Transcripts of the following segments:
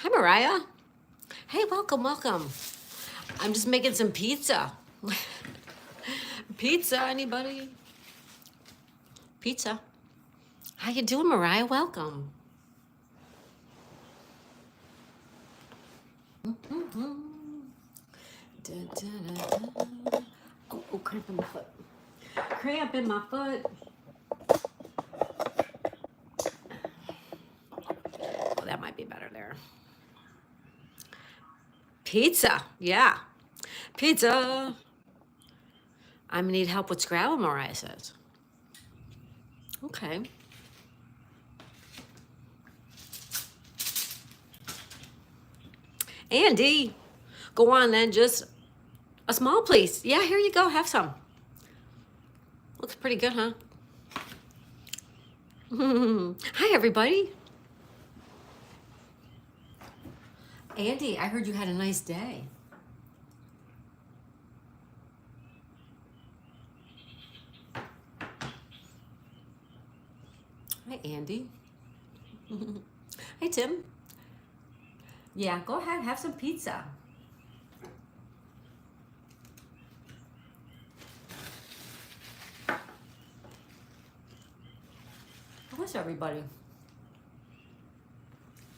Hi, Mariah. Hey, welcome, welcome. I'm just making some pizza. Pizza, anybody? Pizza. How you doing, Mariah? Welcome. Da, da, da, da. Oh, cramp in my foot. Cramp in my foot. Oh, that might be better there. Pizza. Yeah. Pizza. I need help with Scrabble, Mariah says. Okay. Andy, go on then. Just a small please. Yeah, here you go. Have some. Looks pretty good, huh? Hi, everybody. Andy, I heard you had a nice day. Hi, Andy. Hey, Tim. Yeah, go ahead. Have some pizza. How's everybody?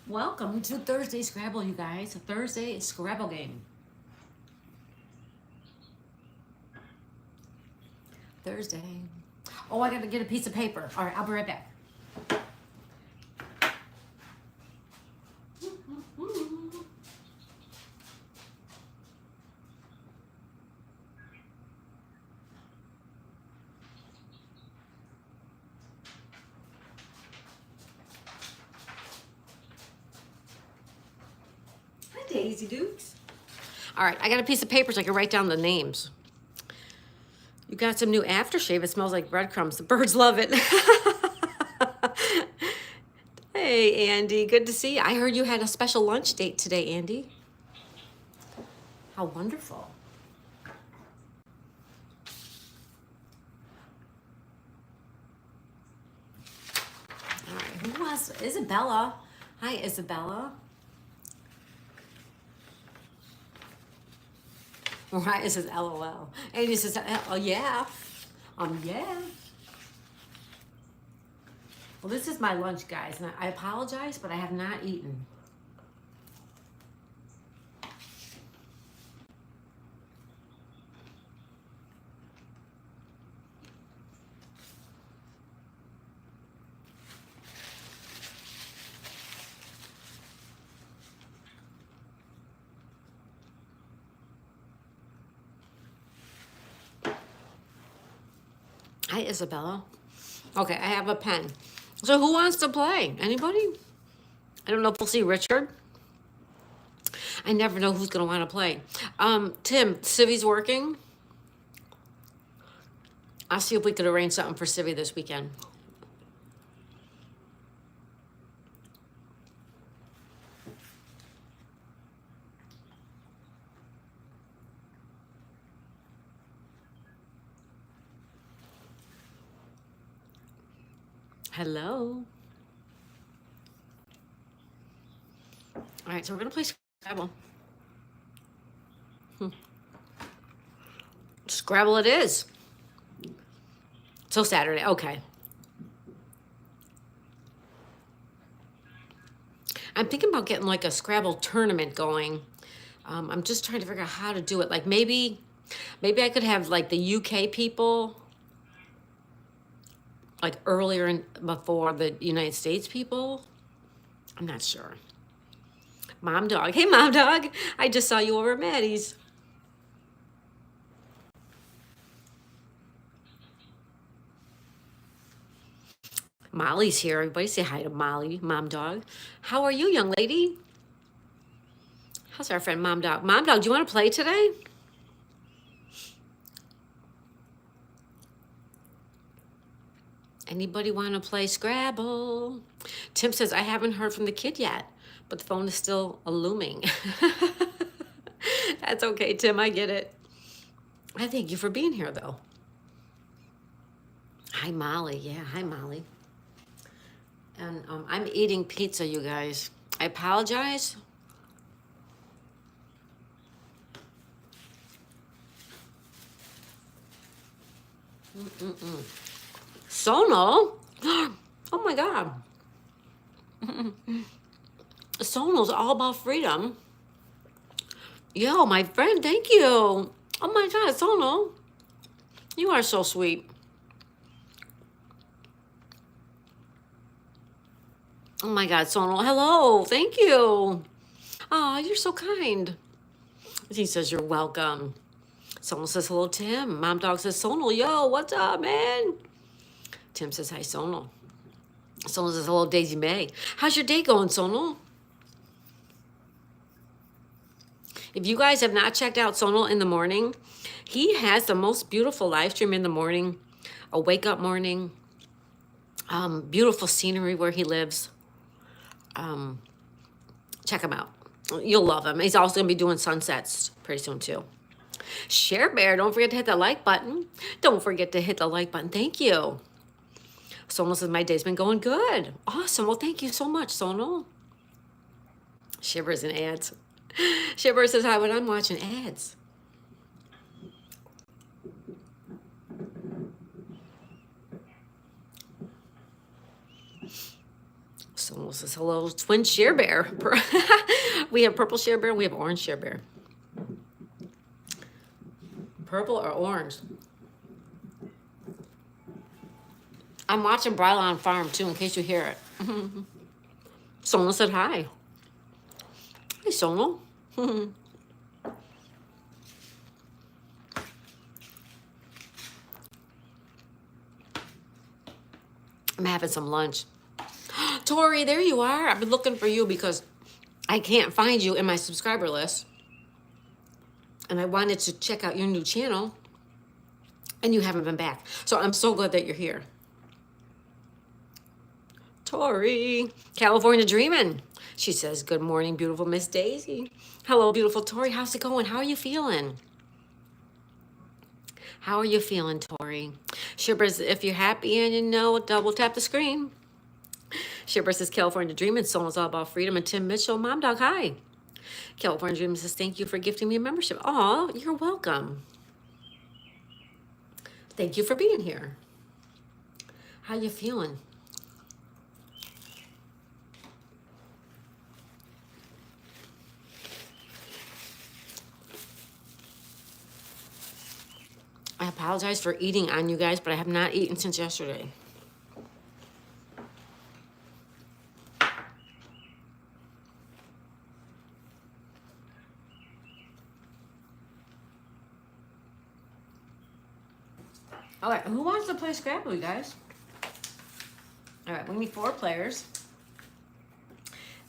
Welcome to Thursday Scrabble, you guys. Thursday Scrabble game. Thursday. Oh, I gotta get a piece of paper. All right, I'll be right back. Hi, Daisy Dukes. All right, I got a piece of paper so I can write down the names. You got some new aftershave. It smells like breadcrumbs. The birds love it. Hey, Andy. Good to see you. I heard you had a special lunch date today, Andy. How wonderful. All right, who wants? Isabella. Hi, Isabella. Right, it says LOL. And he says, oh, yeah. Yeah. Well, this is my lunch, guys. And I apologize, but I have not eaten. Hi, Isabella. Okay, I have a pen. So who wants to play? Anybody? I don't know if we'll see Richard. I never know who's going to want to play. Tim, Civi's working. I'll see if we could arrange something for Civi this weekend. Hello. All right, so we're going to play Scrabble. Scrabble it is. So Saturday, okay. I'm thinking about getting like a Scrabble tournament going. I'm just trying to figure out how to do it. Like maybe I could have like the UK people like earlier before the United States people. I'm not sure. Mom Dog. Hey, Mom Dog. I just saw you over at Maddie's. Molly's here. Everybody say hi to Molly, Mom Dog. How are you, young lady? How's our friend Mom Dog? Mom Dog, do you want to play today? Anybody want to play Scrabble? Tim says, I haven't heard from the kid yet, but the phone is still looming. That's okay, Tim. I get it. I thank you for being here, though. Hi, Molly. Yeah, hi, Molly. And I'm eating pizza, you guys. I apologize. Sono? Oh my God. Sono's all about freedom. Yo, my friend, thank you. Oh my God, Sono. You are so sweet. Oh my God, Sono. Hello. Thank you. Oh, you're so kind. He says you're welcome. Sono says hello, Tim. Mom Dog says, Sono, yo, what's up, man? Tim says, hi, Sono. Sono says, hello, Daisy May. How's your day going, Sono? If you guys have not checked out Sono in the morning, he has the most beautiful live stream in the morning, a wake up morning, beautiful scenery where he lives. Check him out. You'll love him. He's also going to be doing sunsets pretty soon too. Share Bear, don't forget to hit the like button. Don't forget to hit the like button. Thank you. Sono says, my day's been going good. Awesome. Well, thank you so much, Sono. Shivers and ads. Shiver says hi when I'm watching ads. Someone says hello, twin Share Bear. We have purple Share Bear, we have orange Share Bear. Purple or orange? I'm watching Brylon Farm too, in case you hear it. Sono said hi. Hi, Sono. I'm having some lunch. Tori, there you are. I've been looking for you because I can't find you in my subscriber list. And I wanted to check out your new channel. And you haven't been back. So I'm so glad that you're here. Tori, California Dreamin'. She says, good morning, beautiful Miss Daisy. Hello, beautiful Tori. How's it going? How are you feeling? How are you feeling, Tori? Shibbers, if you're happy and you know, double tap the screen. Shipper says, California Dreamin', Sono's all about freedom. And Tim Mitchell, Mom Dog, hi. California Dreamin' says, thank you for gifting me a membership. Aw, you're welcome. Thank you for being here. How you feeling? I apologize for eating on you guys, but I have not eaten since yesterday. All right, who wants to play Scrabble, you guys? All right, we need 4 players.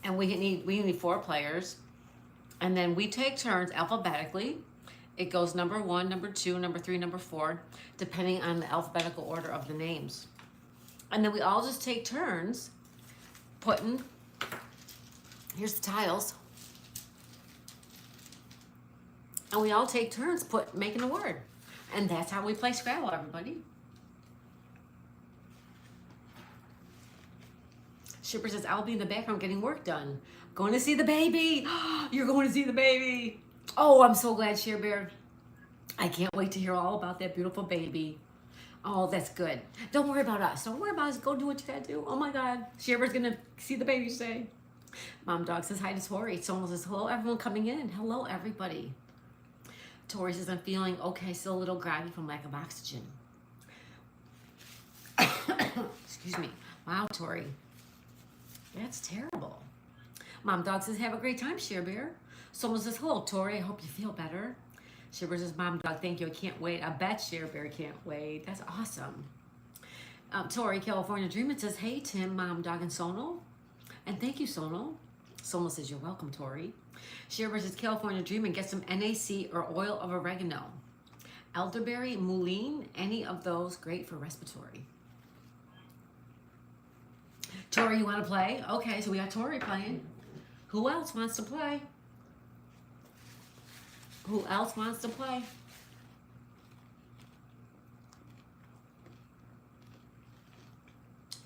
And we need 4 players. And then we take turns alphabetically. It goes number 1, number 2, number 3, number 4, depending on the alphabetical order of the names. And then we all just take turns putting, here's the tiles. And we all take turns making a word. And that's how we play Scrabble, everybody. Shipper says, I'll be in the background getting work done. Going to see the baby. You're going to see the baby. Oh, I'm so glad, Share Bear. I can't wait to hear all about that beautiful baby. Oh, that's good. Don't worry about us. Don't worry about us. Go do what you gotta do. Oh my God. Share Bear's gonna see the baby today. Mom Dog says hi to Tori. Someone says, hello, everyone coming in. Hello, everybody. Tori says, I'm feeling okay, still a little groggy from lack of oxygen. Excuse me. Wow, Tori. That's terrible. Mom Dog says, have a great time, Share Bear. Someone says, hello, Tori. I hope you feel better. Share Bear says, Mom Dog, thank you. I can't wait. I bet Share Bear can't wait. That's awesome. Tori, California Dreamin' says, hey, Tim, Mom Dog, and Sono. And thank you, Sono. Sono says, you're welcome, Tori. Share Bear says, California Dreamin', get some NAC or oil of oregano. Elderberry, mullein, any of those, great for respiratory. Tori, you want to play? Okay, so we got Tori playing. Who else wants to play? Who else wants to play?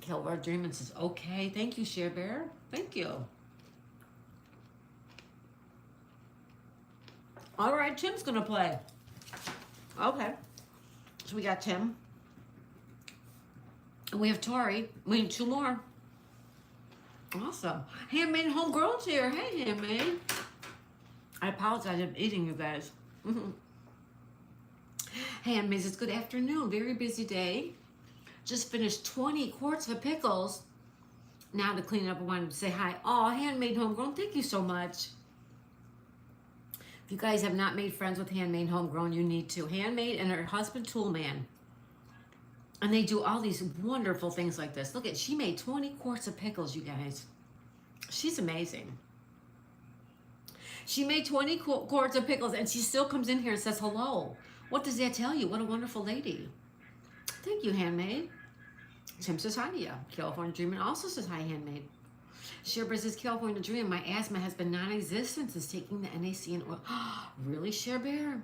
California Dreamin' says, okay, thank you, Share Bear. Thank you. All right, Tim's gonna play. Okay, so we got Tim. We have Tori. We need two more. Awesome. Handmade and homegrown's here. Hey, Handmade. I apologize. I'm eating, you guys. Handmaids, it's good afternoon. Very busy day. Just finished 20 quarts of pickles. Now to clean up, I wanted to say hi. Oh, Handmade Homegrown, thank you so much. If you guys have not made friends with Handmade Homegrown, you need to. Handmade and her husband, Toolman. And they do all these wonderful things like this. Look at, she made 20 quarts of pickles, you guys. She's amazing. She made 20 quarts of pickles and she still comes in here and says hello. What does that tell you? What a wonderful lady. Thank you, Handmade. Tim says hi to you. California Dreamer also says hi, Handmade. Sherbert says, California Dream, my asthma has been non-existent since taking the NAC and oil. Really, Sherbert?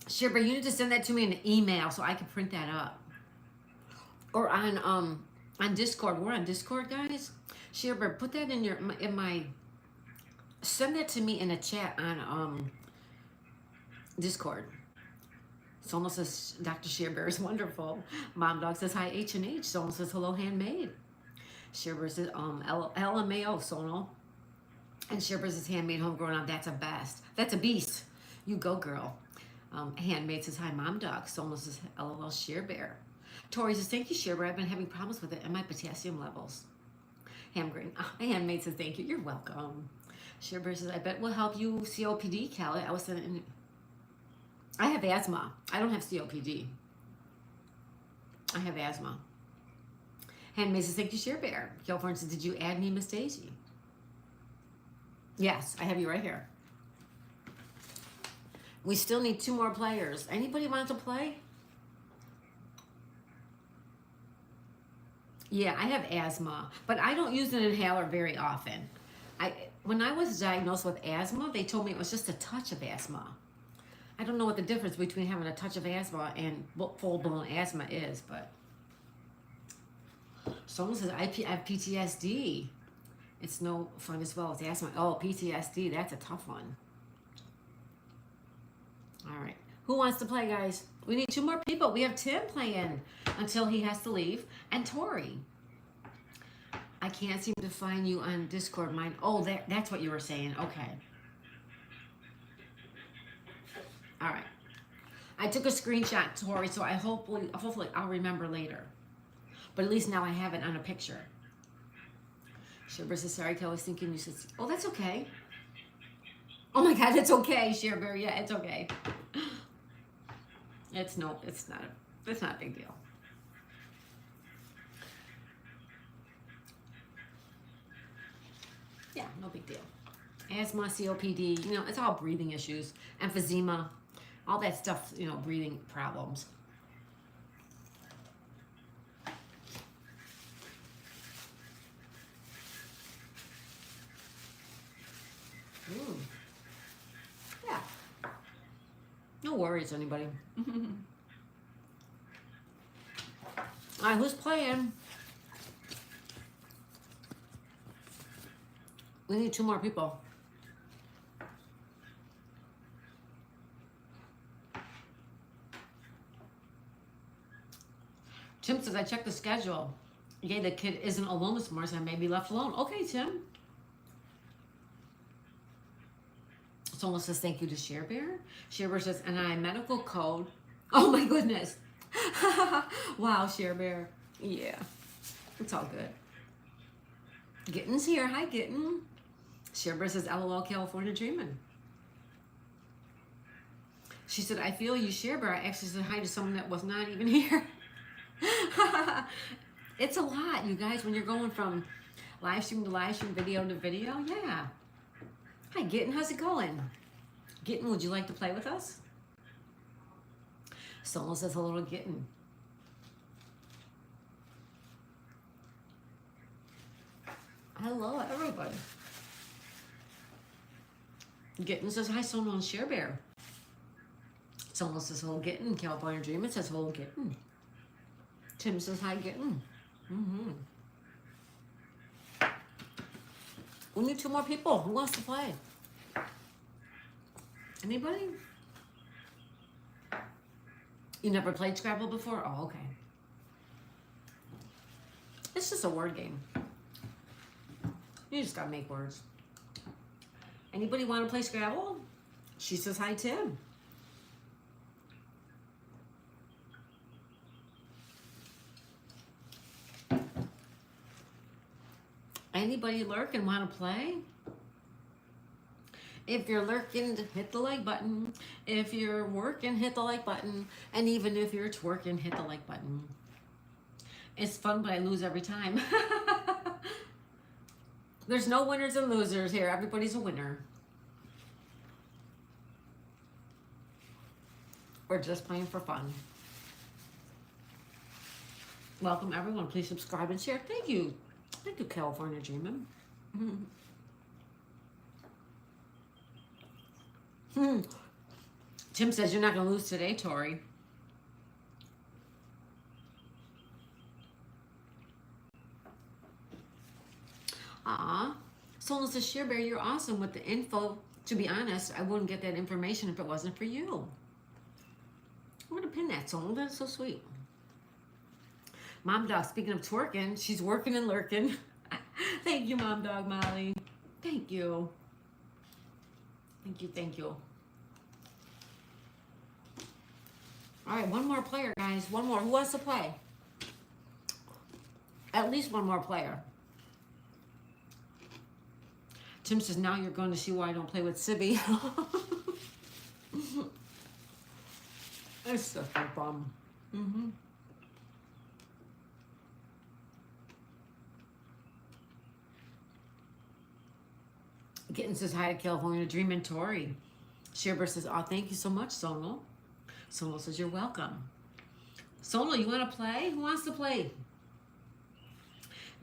Sherbert, you need to send that to me in an email so I can print that up. Or on Discord. We're on Discord, guys. Sherbert, put that in my send that to me in a chat on Discord. Someone says Dr. Shearbear is wonderful. Mom Dog says hi H&H. Someone says hello Handmade. Shearbear says LMAO Sonal. And Shearbear says Handmade Homegrown. That's a best. That's a beast. You go girl. Handmade says hi Mom Dog. Someone says LOL Shearbear. Tori says thank you Shearbear. I've been having problems with it and my potassium levels. Handmade says thank you. You're welcome. Shearbear says I bet we'll help you COPD, Kelly. I have asthma. I don't have COPD. I have asthma. Handmaid says, thank you, Shearbear. California says, did you add me, Miss Daisy? Yes, I have you right here. We still need 2 more players. Anybody want to play? Yeah, I have asthma, but I don't use an inhaler very often. When I was diagnosed with asthma, they told me it was just a touch of asthma. I don't know what the difference between having a touch of asthma and full-blown asthma is, but someone says, I have PTSD. It's no fun as well as asthma. Oh, PTSD, that's a tough one. All right. Who wants to play, guys? We need 2 more people. We have Tim playing until he has to leave, and Tori. I can't seem to find you on Discord. Oh, that's what you were saying. Okay. All right. I took a screenshot, Tori, so hopefully I'll remember later. But at least now I have it on a picture. Sherbert says, sorry, Kelly, I was thinking you said, oh, that's okay. Oh my God, it's okay, Sherbert. Yeah, it's okay. It's not a big deal. Yeah, no big deal. Asthma, COPD, it's all breathing issues. Emphysema. All that stuff, breathing problems. Yeah. No worries, anybody. All right, who's playing? We need 2 more people. Tim says, I checked the schedule. Yeah, the kid isn't alone this morning, so I may be left alone. Okay, Tim. Someone says, thank you to Shearbear. Shearbear says, and I medical code. Oh my goodness. Wow, Shearbear. Yeah, it's all good. Gitten's here. Hi, Gitten. Shearbear says, LOL, California Dreamin'. She said, I feel you, Shearbear. I actually said hi to someone that was not even here. It's a lot, you guys, when you're going from live stream to live stream, video to video. Yeah. Hi, Gitten. How's it going? Gitten, would you like to play with us? Someone says hello to Gitten. Hello, everybody. Gitten says hi, someone on Shearbear. Someone says hello, Gitten. California Dreamer says hello, Gitten. Tim says hi, Gitten. We need 2 more people. Who wants to play? Anybody? You never played Scrabble before? Oh, okay. It's just a word game. You just gotta make words. Anybody want to play Scrabble? She says hi, Tim. Anybody lurk and want to play? If you're lurking, hit the like button. If you're working, hit the like button. And even if you're twerking, hit the like button. It's fun, but I lose every time. There's no winners and losers here. Everybody's a winner. We're just playing for fun. Welcome, everyone. Please subscribe and share. Thank you. Thank you, California Dreamin'. Tim says you're not going to lose today, Tori. Aw. Someone says, Sheer Bear, you're awesome with the info. To be honest, I wouldn't get that information if it wasn't for you. I'm going to pin that song. That's so sweet. Mom Dog, speaking of twerking, she's working and lurking. Thank you, Mom Dog Molly. Thank you. Thank you, thank you. All right, one more player, guys. One more. Who wants to play? At least one more player. Tim says, now you're going to see why I don't play with Sibby. It's such a problem. Kitten says, hi to California Dreamin' Tori. Shearber says, oh, thank you so much, Sonal. Sonal says, you're welcome. Sonal, you want to play? Who wants to play?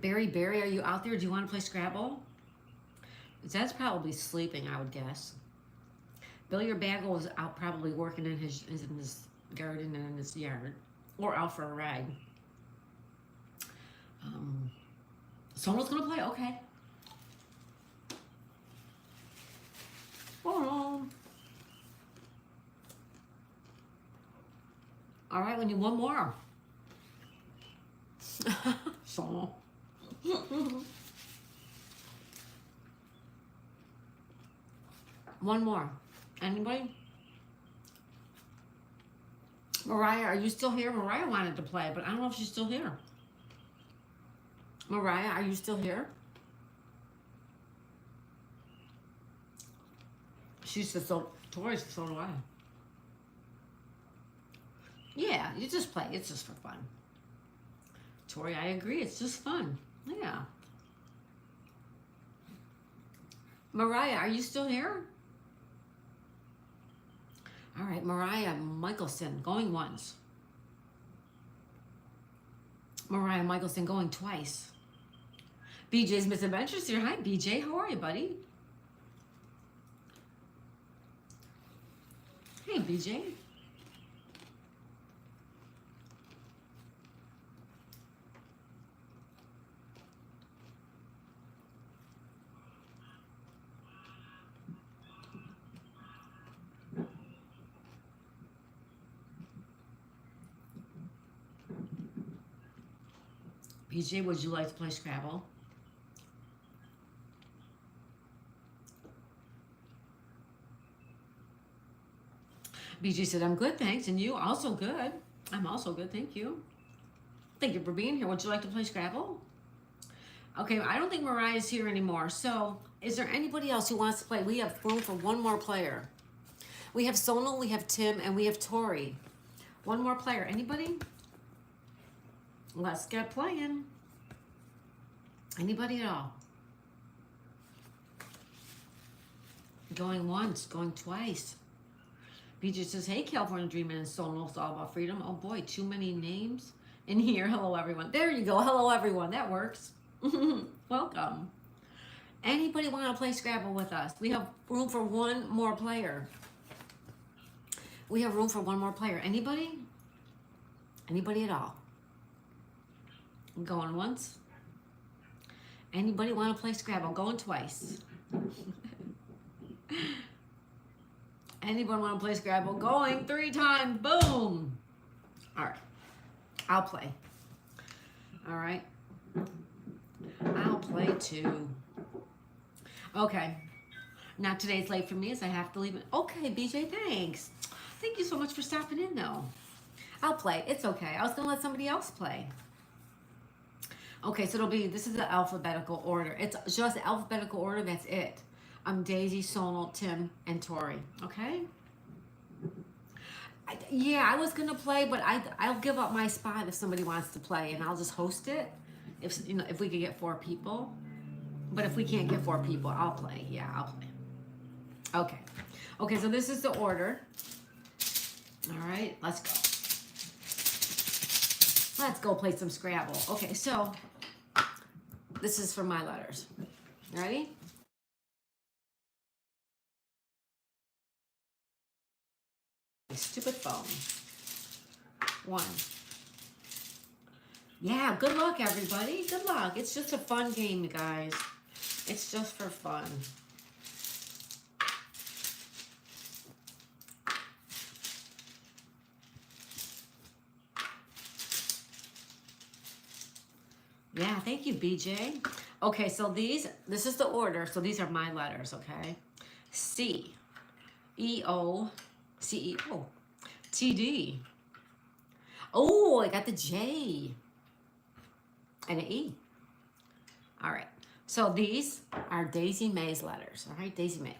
Barry, are you out there? Do you want to play Scrabble? That's probably sleeping, I would guess. Billy or Bagel is out probably working in his garden and in his yard. Or out for a ride. Sonal's going to play? Okay. Oh. All right, we need one more. So. One more. Anybody? Mariah, are you still here? Mariah wanted to play, but I don't know if she's still here. Mariah, are you still here? She said, so Tori said, so do I. Yeah, you just play. It's just for fun. Tori, I agree. It's just fun. Yeah. Mariah, are you still here? All right, Mariah Michelson, going once. Mariah Michelson going twice. BJ's Misadventures here. Hi, BJ. How are you, buddy? Hey, BJ. BJ, would you like to play Scrabble? BJ said, I'm good, thanks. And you? Also good. I'm also good, thank you. Thank you for being here. Would you like to play Scrabble? Okay, I don't think Mariah's here anymore. So, is there anybody else who wants to play? We have room for one more player. We have Sonal, we have Tim, and we have Tori. One more player. Anybody? Let's get playing. Anybody at all? Going once, going twice. BJ says, hey, California Dreamin' and Sonal, it's all about freedom. Oh boy, too many names in here. Hello, everyone. There you go. Hello, everyone. That works. Welcome. Anybody want to play Scrabble with us? We have room for one more player. We have room for one more player. Anybody? Anybody at all? Going once. Anybody want to play Scrabble? Going twice. Anybody want to play Scrabble? Going 3 times. Boom. All right. I'll play. All right. I'll play too. Okay. Now today's late for me as I have to leave it. Okay, BJ, thanks. Thank you so much for stopping in though. I'll play. It's okay. I was going to let somebody else play. Okay, so this is the alphabetical order. It's just alphabetical order, that's it. I'm Daisy, Sonal, Tim, and Tori, okay? I was going to play, but I'll give up my spot if somebody wants to play, and I'll just host it if we could get 4 people. But if we can't get 4 people, I'll play. Yeah, I'll play. Okay. Okay, so this is the order. All right, let's go. Let's go play some Scrabble. Okay, so this is for my letters. Ready? Stupid phone. 1. Yeah, good luck, everybody. Good luck. It's just a fun game, you guys. It's just for fun. Yeah, thank you, BJ. Okay, so this is the order. So these are my letters, okay? C, E, O, C, E, O, T, D. Oh, I got the J and an E. All right. So these are Daisy May's letters, all right? Daisy May.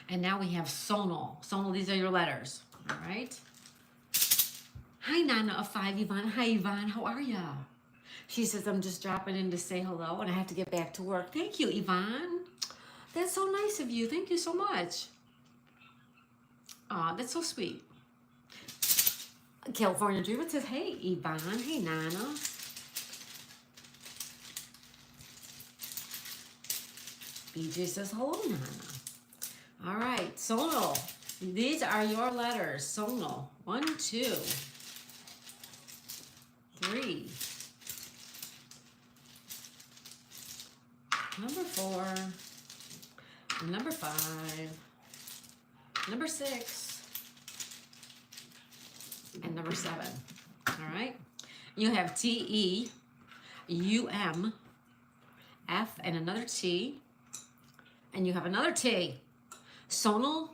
And now we have Sonal. Sonal, these are your letters, all right? Hi, Nana of 5, Yvonne. Hi, Yvonne. How are ya? She says, I'm just dropping in to say hello, and I have to get back to work. Thank you, Yvonne. That's so nice of you. Thank you so much. Aw, that's so sweet. California Dreamer says, hey, Yvonne. Hey, Nana. BJ says, hello, Nana. All right, Sonal. These are your letters. Sonal. 1, 2, 3. Number 4. Number 5. Number 6. And number 7. All right. You have T, E, U, M, F, and another T. And you have another T. Sonal,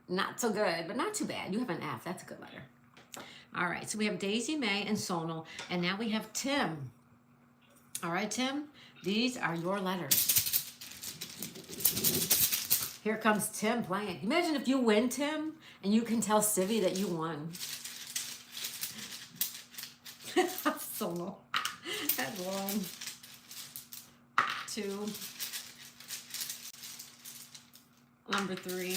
not so good, but not too bad. You have an F. That's a good letter. All right, so we have Daisy May and Sonal, and now we have Tim. All right, Tim, these are your letters. Here comes Tim playing. Imagine if you win, Tim, and you can tell Civvy that you won. Sonal. That's 1, 2. Number 3.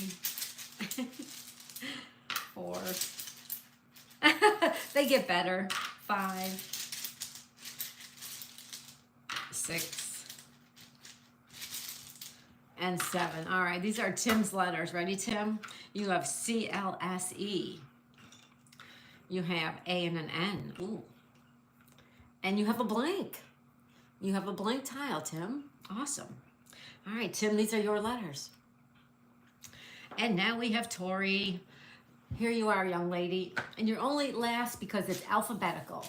4. They get better. 5. 6. And 7. All right, these are Tim's letters. Ready, Tim? You have C-L-S-E. You have A and an N. Ooh. And you have a blank. You have a blank tile, Tim. Awesome. All right, Tim, these are your letters. And now we have Tori. Here you are, young lady. And you're only last because it's alphabetical.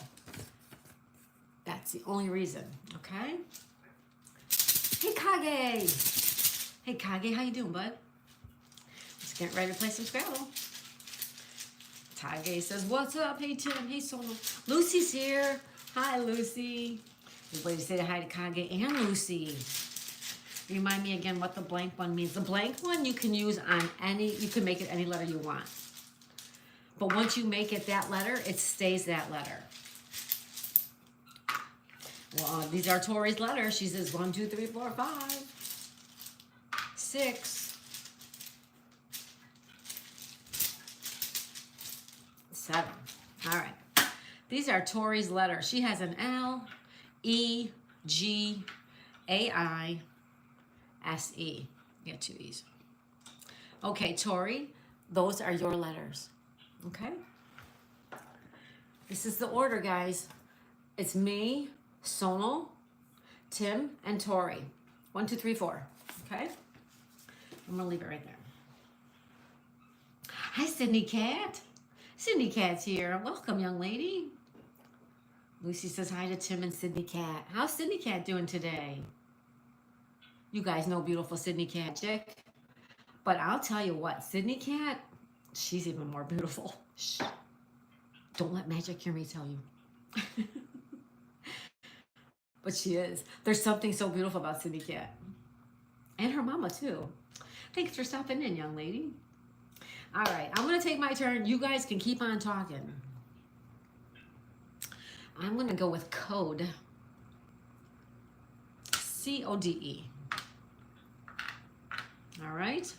That's the only reason, okay? Hey, Kage. Hey, Kage, how you doing, bud? Just getting ready to play some Scrabble. Kage says, what's up? Hey, Tim. Hey, Sonal. Lucy's here. Hi, Lucy. Everybody say hi to Kage and Lucy. Remind me again what the blank one means. The blank one you can use on you can make it any letter you want. But once you make it that letter, it stays that letter. Well, these are Tori's letters. She says 1, 2, 3, 4, 5, 6, 7. All right. These are Tori's letters. She has an L, E, G, A, I, S-E. You got 2 E's. Okay, Tori, those are your letters. Okay? This is the order, guys. It's me, Sonal, Tim, and Tori. 1, 2, 3, 4. Okay? I'm going to leave it right there. Hi, Sydney Cat. Sydney Cat's here. Welcome, young lady. Lucy says hi to Tim and Sydney Cat. How's Sydney Cat doing today? You guys know beautiful Sydney Cat chick. But I'll tell you what, Sydney Cat, she's even more beautiful. Shh. Don't let Magic hear me tell you. But she is. There's something so beautiful about Sydney Cat. And her mama, too. Thanks for stopping in, young lady. All right, I'm going to take my turn. You guys can keep on talking. I'm going to go with code. C-O-D-E. All right.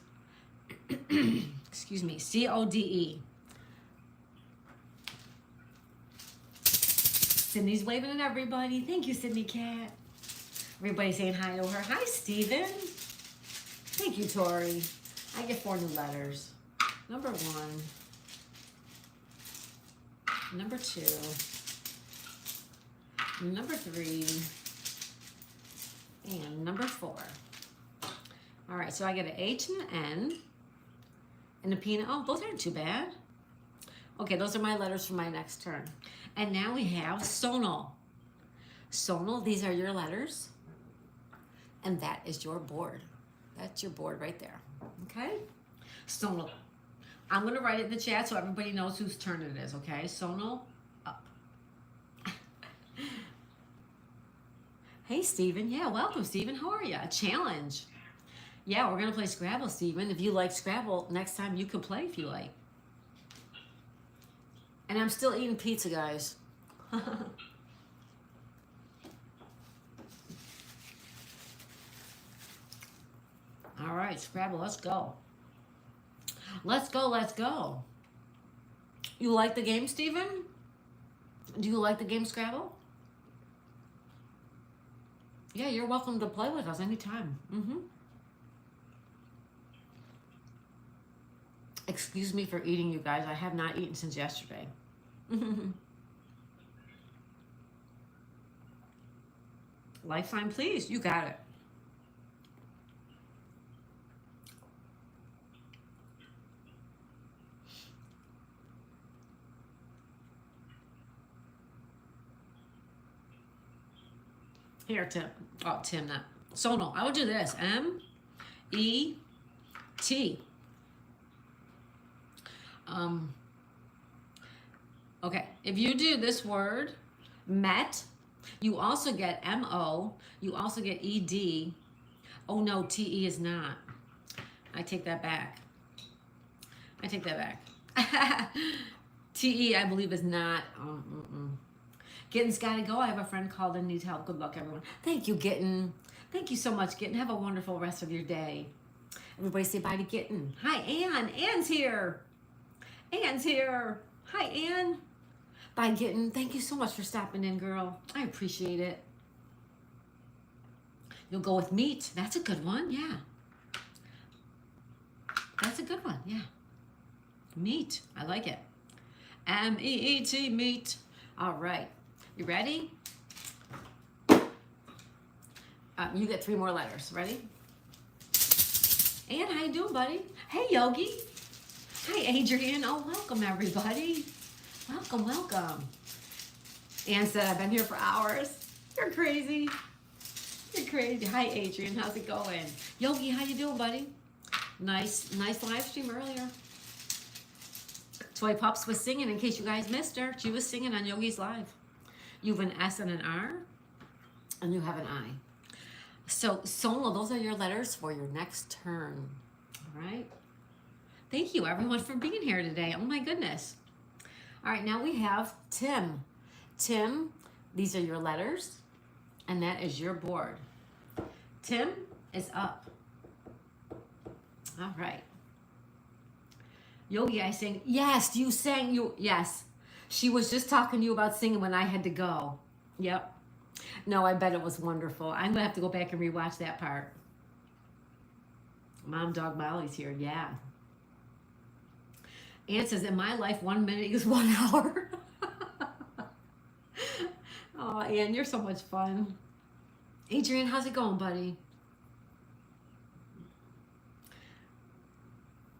Excuse me. C-O-D-E. Sydney's waving at everybody. Thank you, Sydney Cat. Everybody saying hi to her. Hi, Steven. Thank you, Tori. I get 4 new letters. Number 1. Number 2. Number 3. And number 4. All right, so I get an H and an N. And a P and oh, those aren't too bad. Okay, those are my letters for my next turn. And now we have Sonal. Sonal, these are your letters. And that is your board. That's your board right there. Okay? Sonal. I'm going to write it in the chat so everybody knows whose turn it is, okay? Sonal, up. Hey, Steven. Yeah, welcome, Steven. How are you? A challenge. Yeah, we're going to play Scrabble, Steven. If you like Scrabble, next time you can play if you like. And I'm still eating pizza, guys. All right, Scrabble, let's go. Let's go, let's go. You like the game, Steven? Do you like the game Scrabble? Yeah, you're welcome to play with us anytime. Excuse me for eating, you guys. I have not eaten since yesterday. Lifeline, please. You got it. Here, Tim. Oh, Tim, not. Sonal. I will do this. M-E-T. Okay, if you do this word, met, you also get M-O, you also get E-D. Oh no, T-E is not. I take that back. I take that back. T-E, I believe, is not. Gitten's got to go. I have a friend called and needs help. Good luck, everyone. Thank you, Gitten. Thank you so much, Gitten. Have a wonderful rest of your day. Everybody say bye to Gitten. Hi, Ann. Ann's here. Ann's here. Hi, Ann. Bye, Gitten. Thank you so much for stopping in, girl. I appreciate it. You'll go with meat. That's a good one. Yeah. That's a good one. Yeah. Meat. I like it. M-E-E-T, meat. All right. You ready? You get 3 more letters. Ready? Ann, how you doing, buddy? Hey, Yogi. Hi, Adrian. Oh, welcome, everybody. Welcome, welcome. Ann said, I've been here for hours. You're crazy. You're crazy. Hi, Adrian. How's it going? Yogi, how you doing, buddy? Nice live stream earlier. Toy Pups was singing, in case you guys missed her. She was singing on Yogi's Live. You have an S and an R, and you have an I. So, Sonal, those are your letters for your next turn. All right? Thank you, everyone, for being here today. Oh, my goodness. All right, now we have Tim. Tim, these are your letters, and that is your board. Tim is up. All right. Yogi, I sang. Yes, you sang. Yes. She was just talking to you about singing when I had to go. Yep. No, I bet it was wonderful. I'm going to have to go back and rewatch that part. Mom Dog Molly's here. Yeah. Ann says, in my life, 1 minute is 1 hour. Oh, Ann, you're so much fun. Adrian, how's it going, buddy?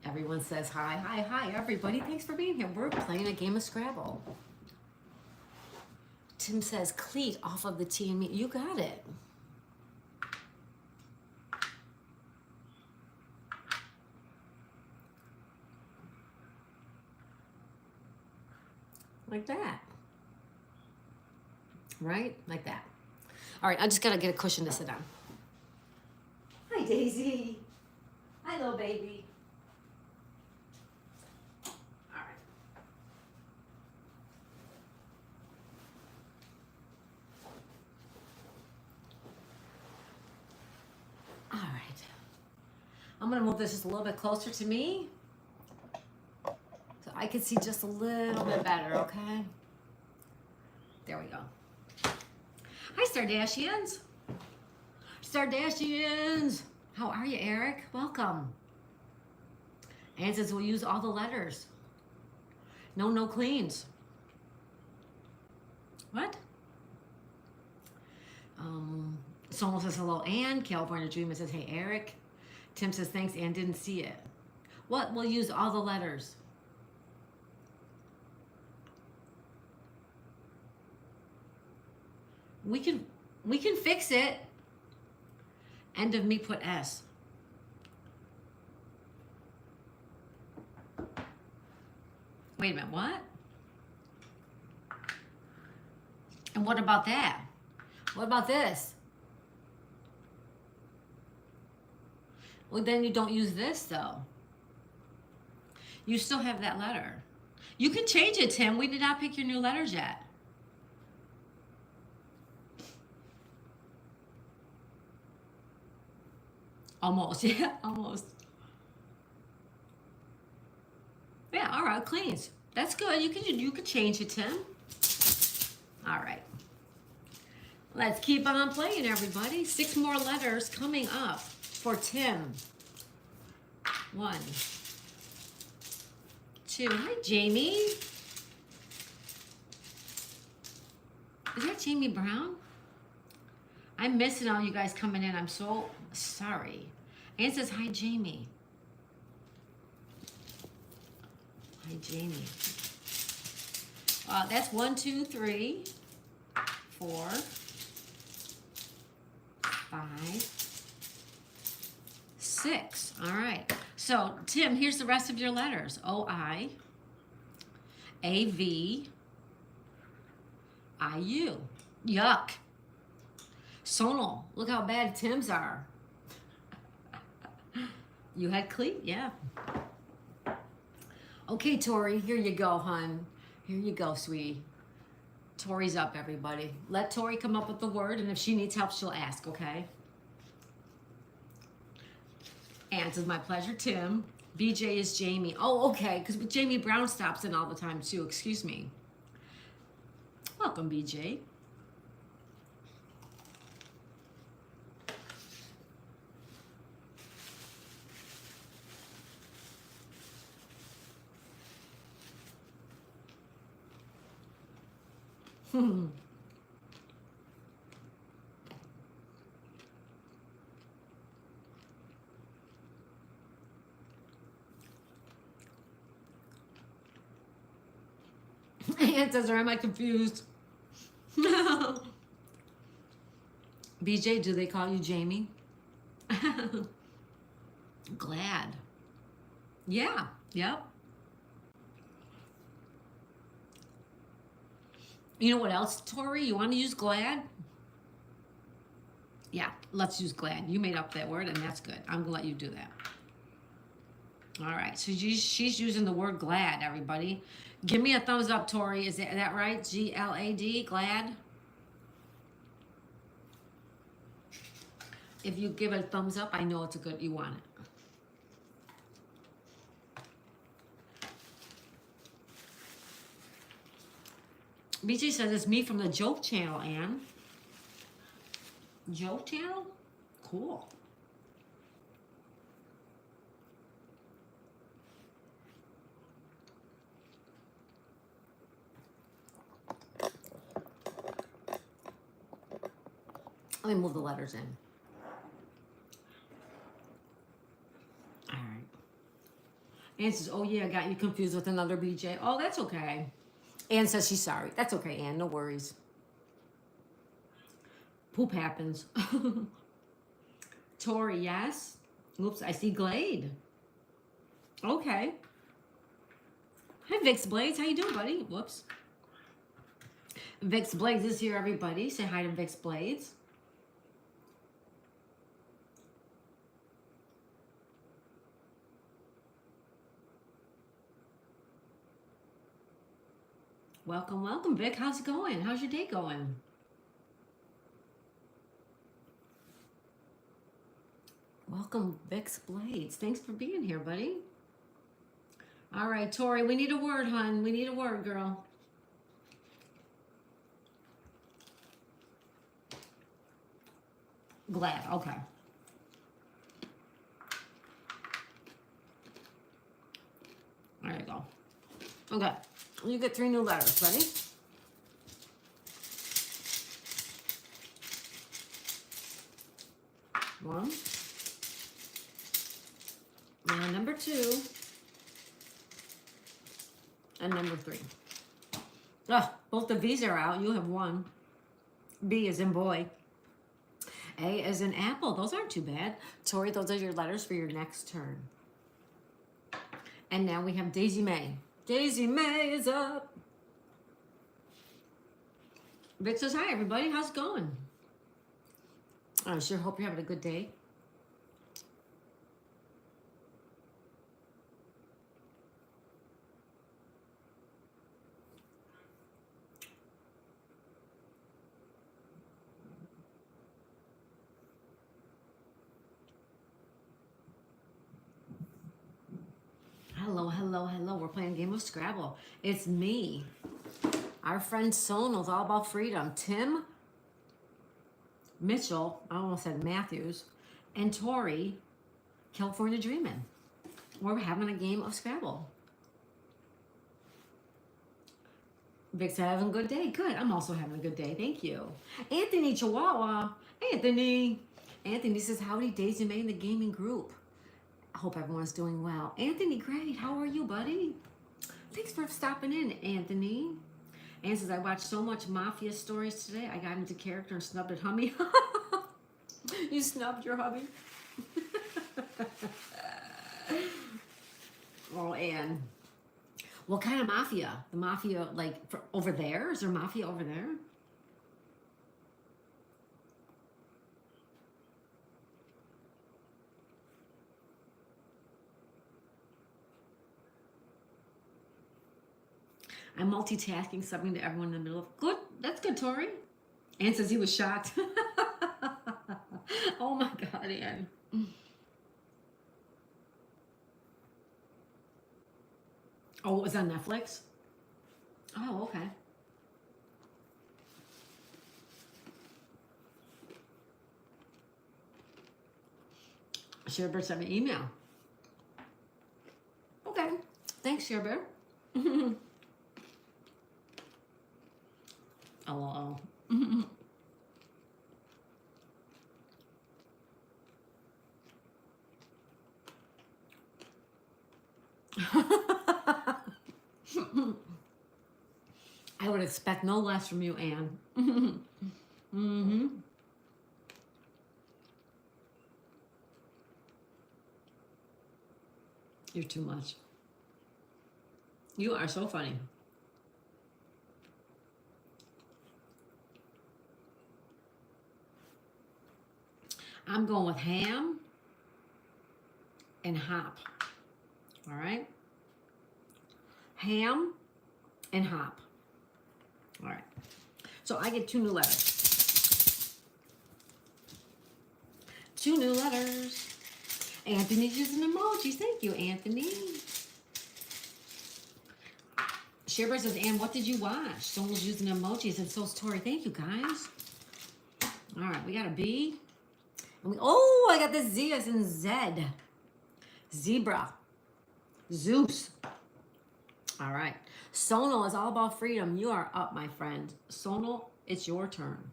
Everyone says hi, hi, hi, everybody. Thanks for being here. We're playing a game of Scrabble. Tim says cleat off of the T and me. You got it. Like that. Right? Like that. All right, I just got to get a cushion to sit on. Hi, Daisy. Hi, little baby. All right. All right. I'm going to move this just a little bit closer to me so I can see just a little bit better, okay? There we go. Hi, Stardashians. Stardashians. How are you, Eric? Welcome. And says we'll use all the letters. No cleans. What? Someone says hello, Ann. California Dreamer says, hey, Eric. Tim says, thanks, Ann. Didn't see it. What? We'll use all the letters. We can fix it. End of me put S. Wait a minute, what? And what about that? What about this? Well, then you don't use this, though. You still have that letter. You can change it, Tim. We did not pick your new letters yet. Almost, yeah, almost. Yeah, all right, cleans. That's good. You can change it, Tim. All right. Let's keep on playing, everybody. 6 more letters coming up for Tim. 1, 2. Hi, Jamie. Is that Jamie Brown? I'm missing all you guys coming in. I'm so sorry. Ann says, hi, Jamie. Hi, Jamie. That's 1, 2, 3, 4, 5, 6. All right. So, Tim, here's the rest of your letters. O-I, A-V, I-U. Yuck. Sonal. Look how bad Tim's are. You had cleat? Yeah. Okay, Tori, here you go, hon. Here you go, sweetie. Tori's up, everybody. Let Tori come up with the word, and if she needs help, she'll ask, okay? And it's my pleasure, Tim. BJ is Jamie. Oh, okay, because Jamie Brown stops in all the time, too. Excuse me. Welcome, BJ. Aunt says, or am I confused? BJ, do they call you Jamie? Glad. Yeah, yep. You know what else, Tori? You want to use glad? Yeah, let's use glad. You made up that word, and that's good. I'm going to let you do that. All right, so she's using the word glad, everybody. Give me a thumbs up, Tori. Is that right? G-L-A-D, glad? If you give a thumbs up, I know it's a good, you want it. BJ says it's me from the Joke Channel, Ann. Joke Channel? Cool. Let me move the letters in. All right. Ann says, oh yeah, I got you confused with another BJ. Oh, that's okay. Ann says she's sorry. That's okay, Ann. No worries. Poop happens. Tori, yes. Oops, I see Glade. Okay. Hi, Vix Blades. How you doing, buddy? Whoops. Vix Blades is here, everybody. Say hi to Vix Blades. Welcome, welcome, Vic. How's it going? How's your day going? Welcome, Vix Blades. Thanks for being here, buddy. All right, Tori, we need a word, hon. We need a word, girl. Glad. Okay. There you go. Okay. You get 3 new letters. Ready? One. And number 2. And number 3. Oh, both the V's are out. You have 1. B is in boy. A is in apple. Those aren't too bad. Tori, those are your letters for your next turn. And now we have Daisy May. Daisy May is up. Vic says, hi, everybody. How's it going? I sure hope you're having a good day. Hello, hello, hello. We're playing a game of Scrabble. It's me. Our friend Sonal's all about freedom. Tim, Mitchell, I almost said Matthews, and Tori, California Dreamin'. We're having a game of Scrabble. Vic's having a good day. Good. I'm also having a good day. Thank you. Anthony Chihuahua. Anthony. Anthony says, howdy, Daisy May in the gaming group. I hope everyone's doing well. Anthony, great. How are you, buddy? Thanks for stopping in, Anthony. Ann says, I watched so much Mafia stories today. I got into character and snubbed at Hummy. You snubbed your hubby? Oh, Ann. What kind of mafia? The mafia, like, for over there? Is there mafia over there? I'm multitasking, subbing to everyone in the middle of. Good. That's good, Tori. Ann says he was shocked. Oh my God, Ann. Oh, it was on Netflix? Oh, okay. Sherbert sent me an email. Okay. Thanks, Sherbert. LOL. I would expect no less from you, Anne. Mm-hmm. You're too much. You are so funny. I'm going with ham and hop. All right? Ham and hop. All right. So I get 2 new letters. 2 new letters. Anthony's using emojis. Thank you, Anthony. Sherbert says, Ann, what did you watch? Someone's using emojis, and so's Tori. Thank you, guys. All right, we got a B. And oh, I got the Z as in Zed. Zebra. Zeus. All right. Sonal is all about freedom. You are up, my friend. Sonal, it's your turn.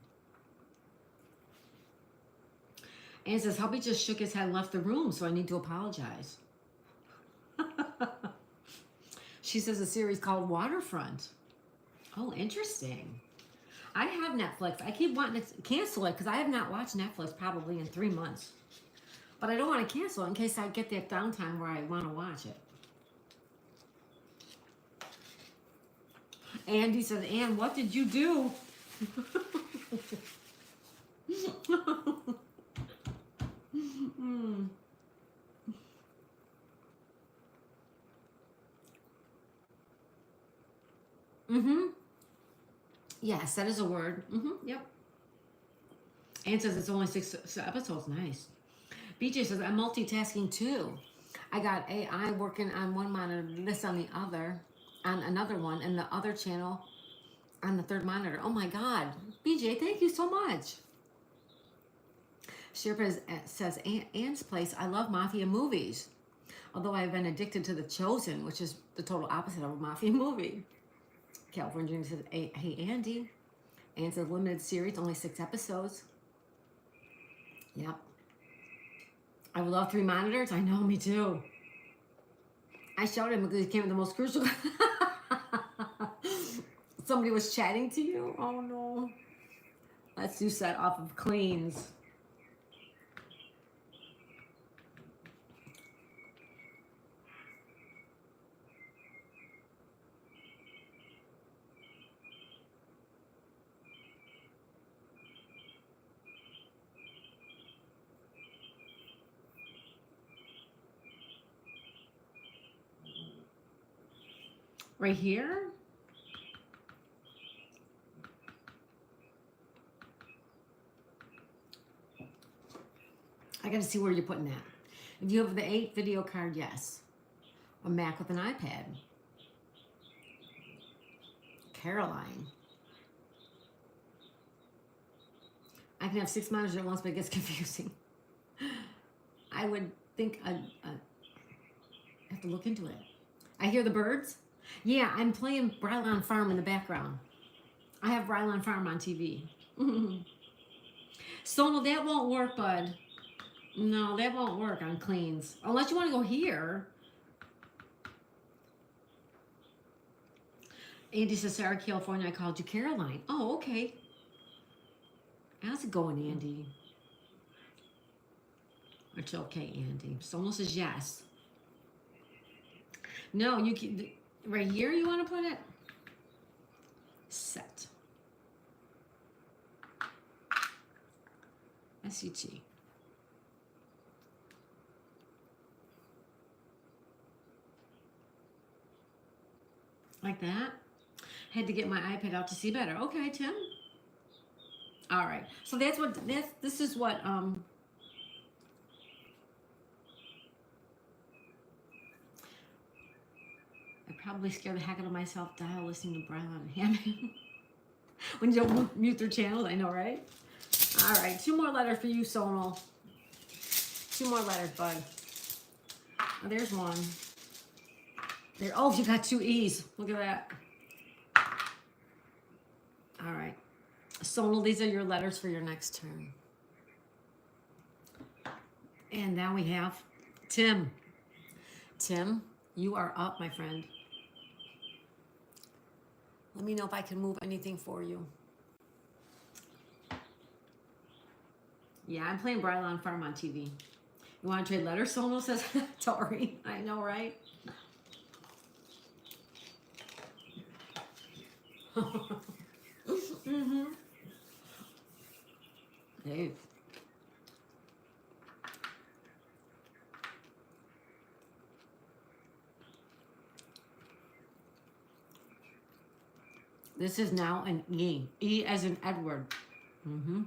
And says, hubby just shook his head and left the room, so I need to apologize. She says a series called Waterfront. Oh, interesting. I have Netflix. I keep wanting to cancel it because I have not watched Netflix probably in 3 months. But I don't want to cancel it in case I get that downtime where I want to watch it. Andy says, Ann, what did you do? mm. Mm-hmm. Yes, that is a word. Mm-hmm. Yep. Ann says it's only six episodes. Nice. BJ says, I'm multitasking too. I got AI working on one monitor, this on the other, on another one, and the other channel on the third monitor. Oh my God. BJ, thank you so much. Sherpa says, Ann's Place, I love mafia movies. Although I've been addicted to The Chosen, which is the total opposite of a mafia movie. California Junior says, hey, Andy. Ann says, limited series, only 6 episodes. Yep. I would love 3 monitors. I know, me too. I showed him because he came with the most crucial. Somebody was chatting to you? Oh no. Let's do set off of cleans. Right here? I gotta see where you're putting that. If you have the 8 video card, yes. A Mac with an iPad. Caroline. I can have 6 monitors at once, but it gets confusing. I would think I have to look into it. I hear the birds. Yeah, I'm playing Brylon Farm in the background. I have Brylon Farm on TV. So no, that won't work, bud. No, that won't work on cleans. Unless you want to go here. Andy says, Sarah, California, I called you Caroline. Oh, okay. How's it going, Andy? It's okay, Andy. Someone says yes. No, you can, right here you want to put it? Set. S-E-T. Like that. Had to get my iPad out to see better. Okay, Tim. All right. So this is what I probably scared the heck out of myself dial listening to Brian and Hammond. When you don't mute their channels, I know, right? All right, 2 more letters for you, Sonal. 2 more letters, bud. Oh, there's one. There. Oh, you got 2 E's. Look at that. All right. Sonal, these are your letters for your next turn. And now we have Tim. Tim, you are up, my friend. Let me know if I can move anything for you. Yeah, I'm playing Brylon Farm on TV. You want to trade letters? Sonal says, Tori. I know, right? Mm-hmm. Dave. This is now an E. E as in Edward. Mm-hmm.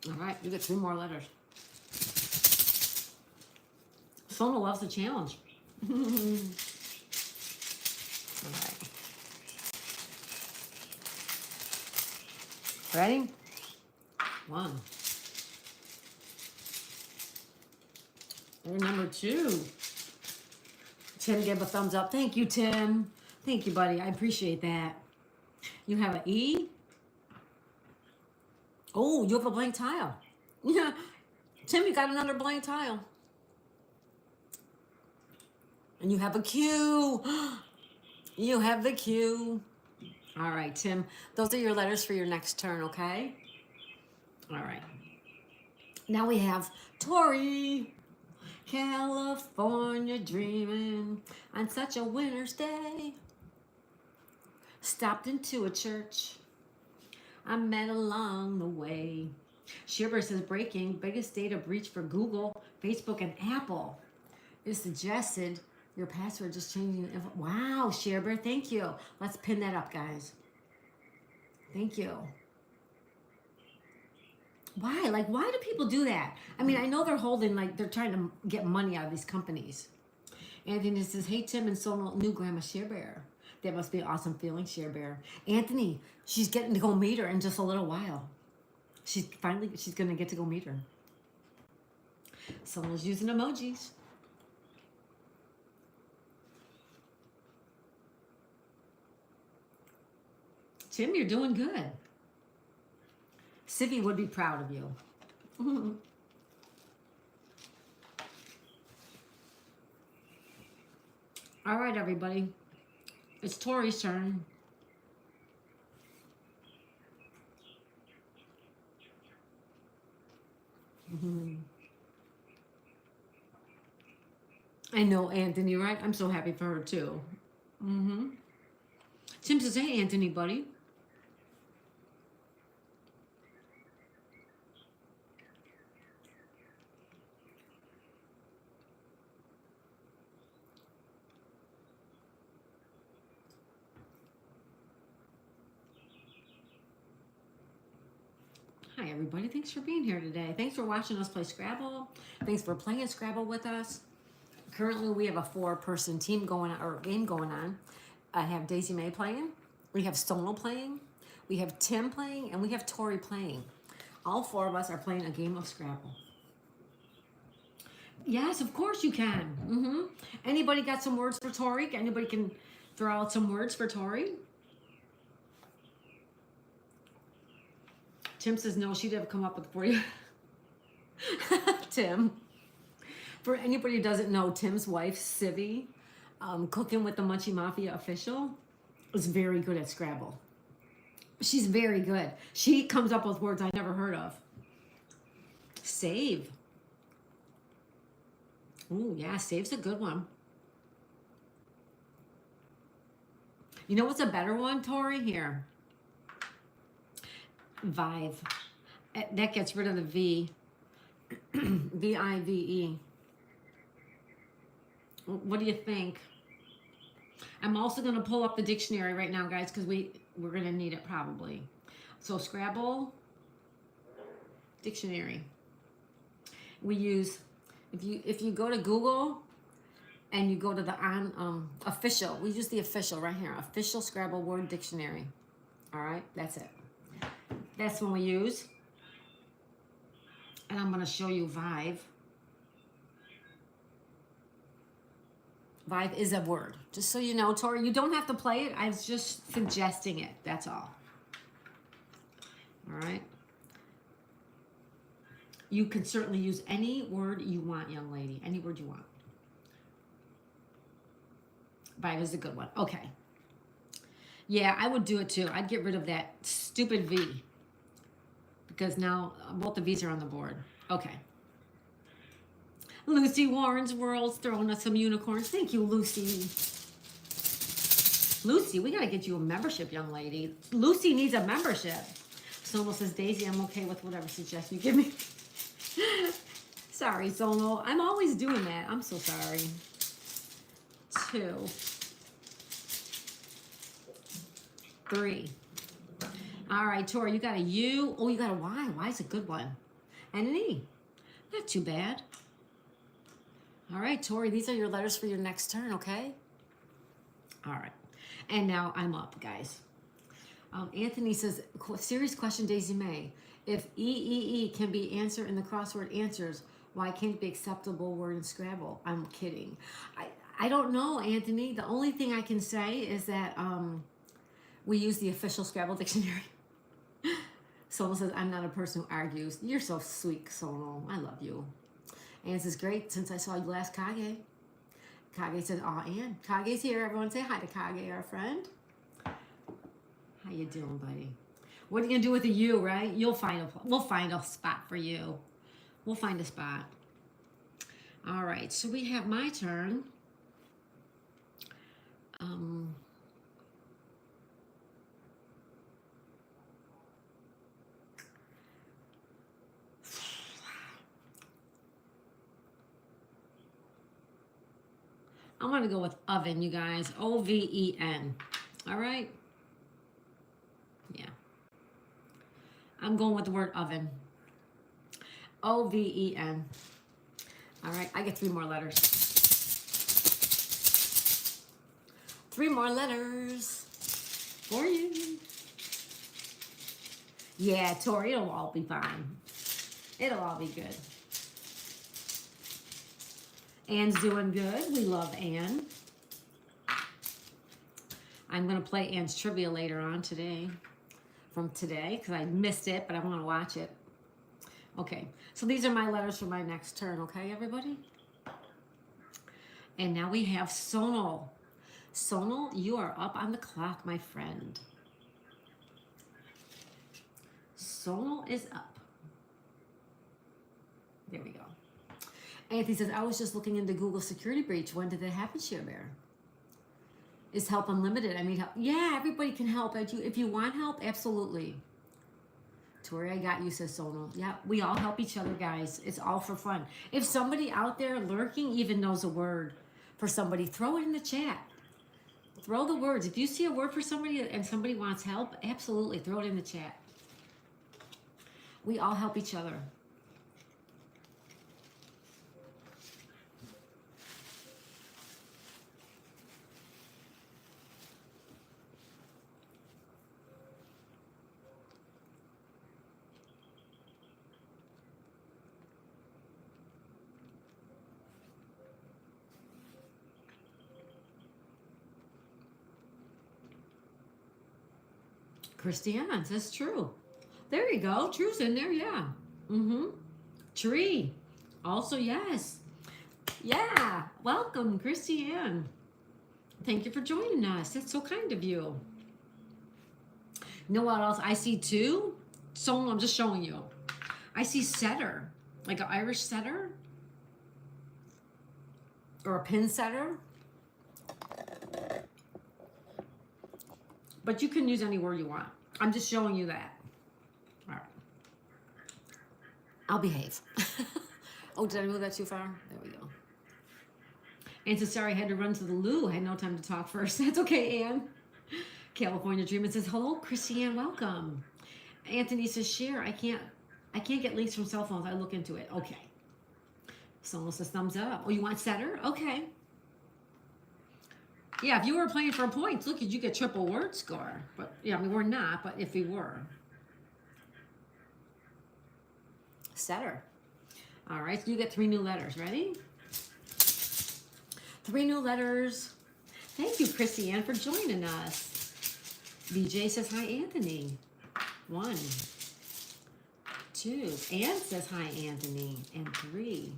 All right, you get 3 more letters. Sona loves the challenge. All right. Ready? 1. There's number 2. Tim gave a thumbs up. Thank you, Tim. Thank you, buddy. I appreciate that. You have an E. Oh, you have a blank tile. Yeah. Tim, you got another blank tile. And you have a Q. You have the Q. All right, Tim. Those are your letters for your next turn, okay? All right. Now we have Tori. California dreaming on such a winter's day. Stopped into a church I met along the way. Shiver says breaking, biggest data breach for Google, Facebook, and Apple. It suggested your password just changing. Wow, Shiver, thank you. Let's pin that up, guys. Thank you. Why? Like, why do people do that? I mean, I know they're holding, like, they're trying to get money out of these companies. Anthony says, hey, Tim and Sonal knew Grandma Share Bear. That must be an awesome feeling, Share Bear. Anthony, she's getting to go meet her in just a little while. She's going to get to go meet her. Someone's using emojis. Tim, you're doing good. Sivy would be proud of you. All right, everybody. It's Tori's turn. I know, Anthony, right? I'm so happy for her, too. Tim says, hey, Anthony, buddy. Hi, everybody. Thanks for being here today. Thanks for watching us play Scrabble. Thanks for playing Scrabble with us. Currently, we have a 4-person team going on, or game going on. I have Daisy Mae playing. We have Stonal playing. We have Tim playing, and we have Tori playing. All 4 of us are playing a game of Scrabble. Yes, of course you can. Anybody got some words for Tori? Anybody can throw out some words for Tori? Tim says no, she'd have come up with for you. Tim. For anybody who doesn't know, Tim's wife, Sivy, Cooking with the Munchie Mafia official, is very good at Scrabble. She's very good. She comes up with words I never heard of. Save. Ooh, yeah, save's a good one. You know what's a better one, Tori? Here. Vive. That gets rid of the V. V-I-V-E. What do you think? I'm also going to pull up the dictionary right now, guys, because we're going to need it probably. So Scrabble dictionary. We use, if you go to Google and you go to the official, we use the official right here, official Scrabble word dictionary. All right, that's it. That's one we use. And I'm going to show you Vive. Vive is a word. Just so you know, Tori, you don't have to play it. I was just suggesting it. That's all. All right. You can certainly use any word you want, young lady. Any word you want. Vive is a good one. Okay. Yeah, I would do it too. I'd get rid of that stupid V. Because now both the V's are on the board. Okay. Lucy Warren's World's throwing us some unicorns. Thank you, Lucy. Lucy, we got to get you a membership, young lady. Lucy needs a membership. Sono says, Daisy, I'm okay with whatever suggestion you give me. Sorry, Sono. I'm always doing that. I'm so sorry. 2, 3. All right, Tori, you got a U. Oh, you got a Y. Y is a good one. And an E. Not too bad. All right, Tori, these are your letters for your next turn, okay? All right. And now I'm up, guys. Anthony says, serious question, Daisy Mae. If E can be answered in the crossword answers, why can't it be acceptable word in Scrabble? I'm kidding. I don't know, Anthony. The only thing I can say is that we use the official Scrabble dictionary. Sonal says, I'm not a person who argues. You're so sweet, Sonal. I love you. And this is great since I saw you last, Kage. Kage says, "Aw, Ann, Kage's here. Everyone say hi to Kage, our friend. How you doing, buddy? What are you gonna do with the U, right? We'll find a spot for you. We'll find a spot. All right, so we have my turn. I'm gonna go with oven, you guys. O-V-E-N. All right. Yeah. I'm going with the word oven. O-V-E-N. All right, I get 3 more letters. 3 more letters for you. Yeah, Tori, it'll all be fine. It'll all be good. Ann's doing good. We love Ann. I'm going to play Ann's trivia later on today. From today, because I missed it, but I want to watch it. Okay, so these are my letters for my next turn, okay, everybody? And now we have Sonal. Sonal, you are up on the clock, my friend. Sonal is up. There we go. Anthony says, I was just looking into Google security breach. When did that happen, Share Bear? Is help unlimited? I need help. Yeah, everybody can help. If you want help, absolutely. Tori, I got you, says Sonal. Yeah, we all help each other, guys. It's all for fun. If somebody out there lurking even knows a word for somebody, throw it in the chat. Throw the words. If you see a word for somebody and somebody wants help, absolutely, throw it in the chat. We all help each other. Christiane says true. There you go. True's in there, yeah. Tree. Also, yes. Yeah. Welcome, Christiane. Thank you for joining us. That's so kind of you. You know what else? I see too? So I'm just showing you. I see setter. Like an Irish setter. Or a pin setter. But you can use any word you want. I'm just showing you that. All right. I'll behave. Oh, did I move that too far? There we go. Ann says, sorry, I had to run to the loo. I had no time to talk first. That's okay, Ann. California Dreamer says, hello, Christiane, welcome. Anthony says, share. I can't get links from cell phones. I look into it. Okay. Someone says, thumbs up. Oh, you want setter? Okay. Yeah, if you were playing for points, look, you get triple word score. But yeah, I mean, we're not, but if we were. Setter. All right, so you get 3 new letters. Ready? 3 new letters. Thank you, Christiane, for joining us. BJ says, hi, Anthony. 1, 2. Ann says, hi, Anthony. And 3.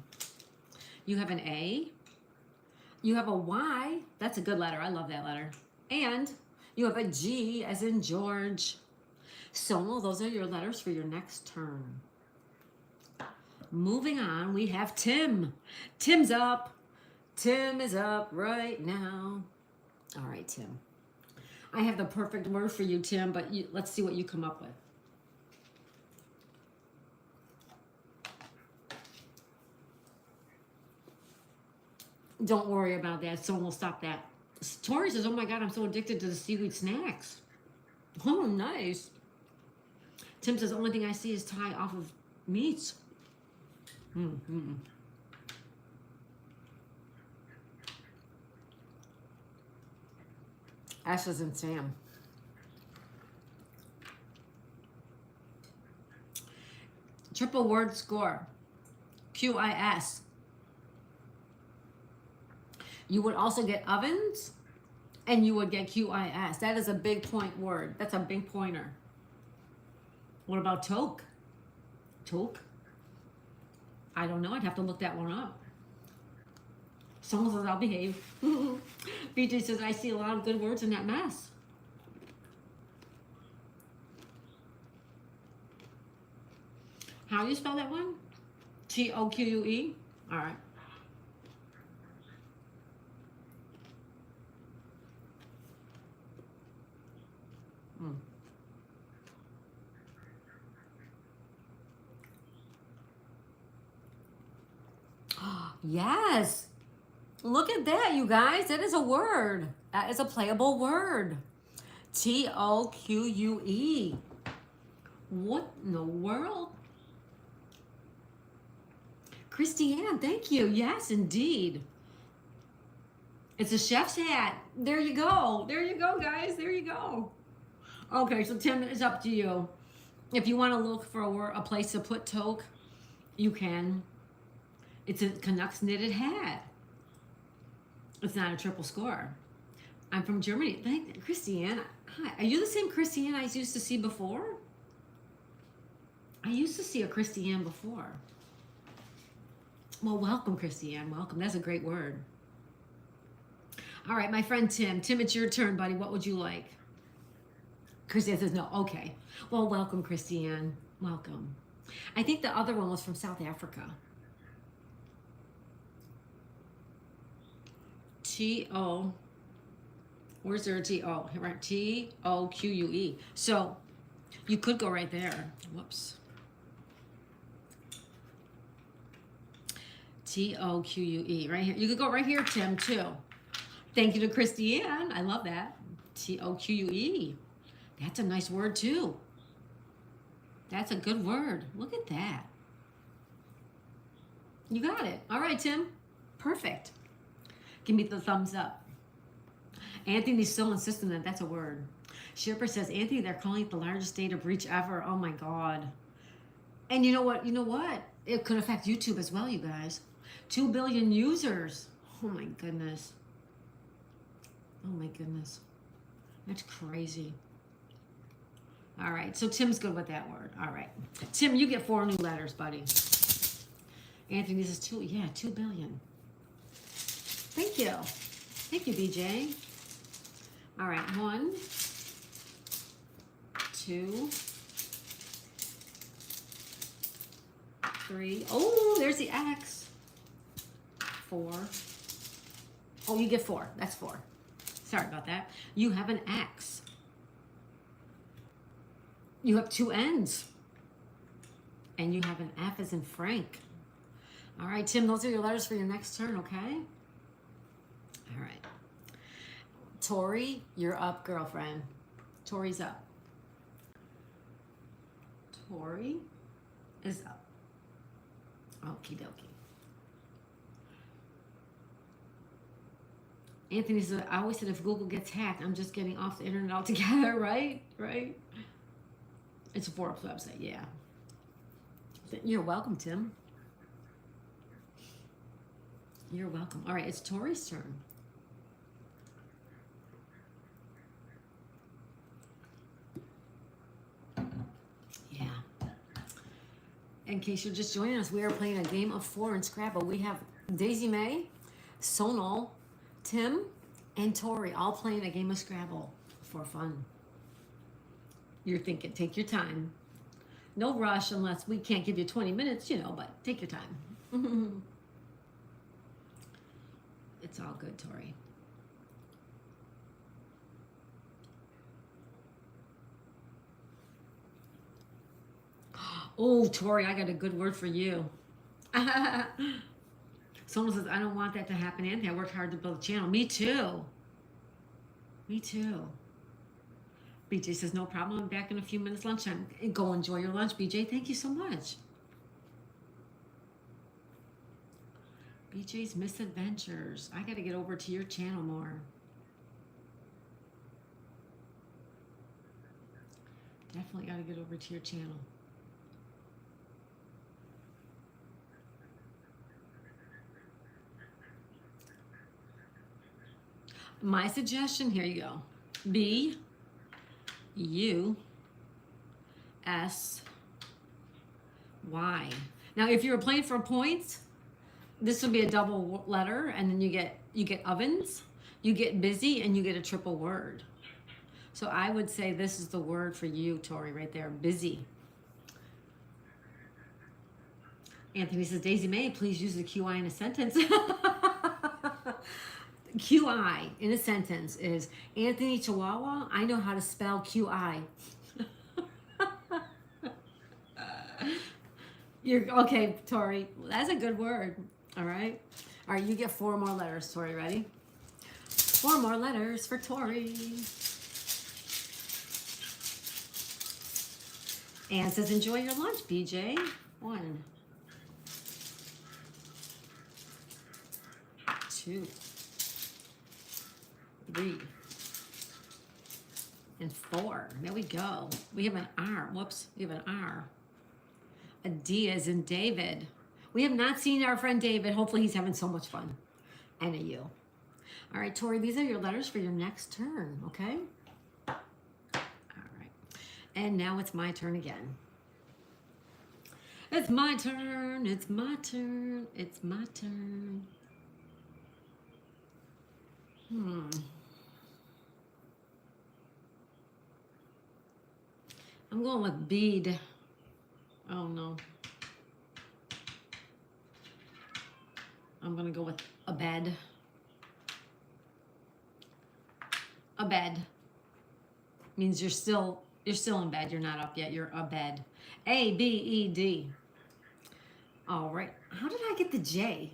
You have an A. You have a Y. That's a good letter. I love that letter. And you have a G as in George. So those are your letters for your next turn. Moving on, we have Tim. Tim's up. Tim is up right now. All right, Tim. I have the perfect word for you, Tim, but let's see what you come up with. Don't worry about that. Someone will stop that. Tori says, oh my God, I'm so addicted to the seaweed snacks. Oh, nice. Tim says, the only thing I see is Thai off of meats. Ashes and Sam. Triple word score. QIS. You would also get ovens, and you would get QIS. That is a big point word. That's a big pointer. What about toque? Toque? I don't know. I'd have to look that one up. Someone says, I'll behave. BJ says, I see a lot of good words in that mess. How do you spell that one? T-O-Q-U-E? All right. Mm. Yes. Look at that, you guys. That is a word. That is a playable word. T-O-Q-U-E. What in the world? Christiane, thank you. Yes, indeed. It's a chef's hat. There you go. There you go, guys. There you go. Okay, so Tim, it's up to you. If you want to look for a place to put toque, you can. It's a Canucks knitted hat. It's not a triple score. I'm from Germany. Thank Christiane. Hi. Are you the same Christiane I used to see before? I used to see a Christiane before. Well, welcome, Christiane. Welcome. That's a great word. All right, my friend Tim. Tim, it's your turn, buddy. What would you like? Christiane says no. Okay. Well, welcome, Christiane. Welcome. I think the other one was from South Africa. T-O. Where's there a T-O? Right, T-O-Q-U-E. So you could go right there. Whoops. T-O-Q-U-E, right here. You could go right here, Tim, too. Thank you to Christiane. I love that. T-O-Q-U-E. That's a nice word, too. That's a good word. Look at that. You got it. All right, Tim. Perfect. Give me the thumbs up. Anthony's still insisting that that's a word. Shipper says, Anthony, they're calling it the largest data breach ever. Oh, my God. And you know what? You know what? It could affect YouTube as well, you guys. 2 billion users. Oh, my goodness. Oh, my goodness. That's crazy. All right. So Tim's good with that word. All right. Tim, you get 4 new letters, buddy. Anthony says 2 billion. Thank you. Thank you, BJ. All right. 1, 2, 3. Oh, there's the X. 4. Oh, you get 4. That's 4. Sorry about that. You have an X. You have 2 N's. And you have an F as in Frank. All right, Tim, those are your letters for your next turn, okay? All right. Tori, you're up, girlfriend. Tori's up. Tori is up. Okie dokie. Anthony said, I always said if Google gets hacked, I'm just getting off the internet altogether, right? Right? It's a Forbes website, yeah. You're welcome, Tim. You're welcome. All right, it's Tori's turn. Yeah. In case you're just joining us, we are playing a game of 4 in Scrabble. We have Daisy May, Sonal, Tim, and Tori all playing a game of Scrabble for fun. You're thinking, take your time. No rush unless we can't give you 20 minutes, you know, but take your time. It's all good, Tori. Oh, Tori, I got a good word for you. Someone says, I don't want that to happen, Anthony. I worked hard to build a channel. Me too. Me too. BJ says, no problem. I'm back in a few minutes, lunchtime. Go enjoy your lunch, BJ. Thank you so much. BJ's Misadventures. I got to get over to your channel more. Definitely got to get over to your channel. My suggestion, here you go. B-U-S-Y. Now, if you were playing for points, this would be a double letter, and then you get ovens, you get busy, and you get a triple word. So I would say this is the word for you, Tori, right there, busy. Anthony says, Daisy May, please use the QI in a sentence. QI in a sentence is Anthony Chihuahua. I know how to spell QI. You're okay, Tori. That's a good word. All right. All right, you get 4 more letters, Tori. Ready? 4 more letters for Tori. Anne says, enjoy your lunch, BJ. 1, 2, 3, and 4. There we go. We have an R. Whoops. We have an R. A D as in David. We have not seen our friend David. Hopefully he's having so much fun. And a U. All right, Tori, these are your letters for your next turn, okay? All right. And now it's my turn again. It's my turn. It's my turn. It's my turn. I'm going with bead. Oh no. I'm gonna go with a bed. A bed means you're still in bed. You're not up yet. You're a bed. A B E D. All right. How did I get the J?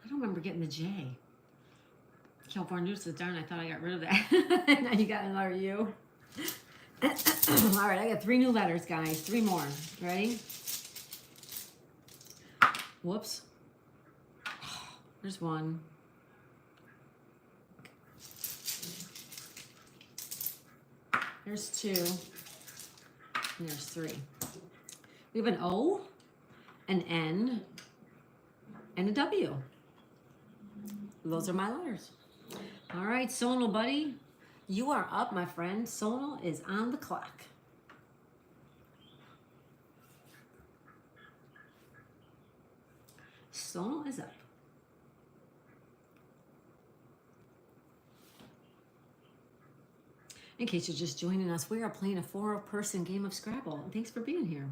I don't remember getting the J. California News says, darn, I thought I got rid of that. Now you got another U. All right, I got 3 new letters, guys. 3 more. Ready? Whoops. There's 1. There's 2. And there's 3. We have an O, an N, and a W. Those are my letters. All right, Sonal, buddy. You are up, my friend. Sonal is on the clock. Sonal is up. In case you're just joining us, we are playing a 4-person game of Scrabble. And thanks for being here.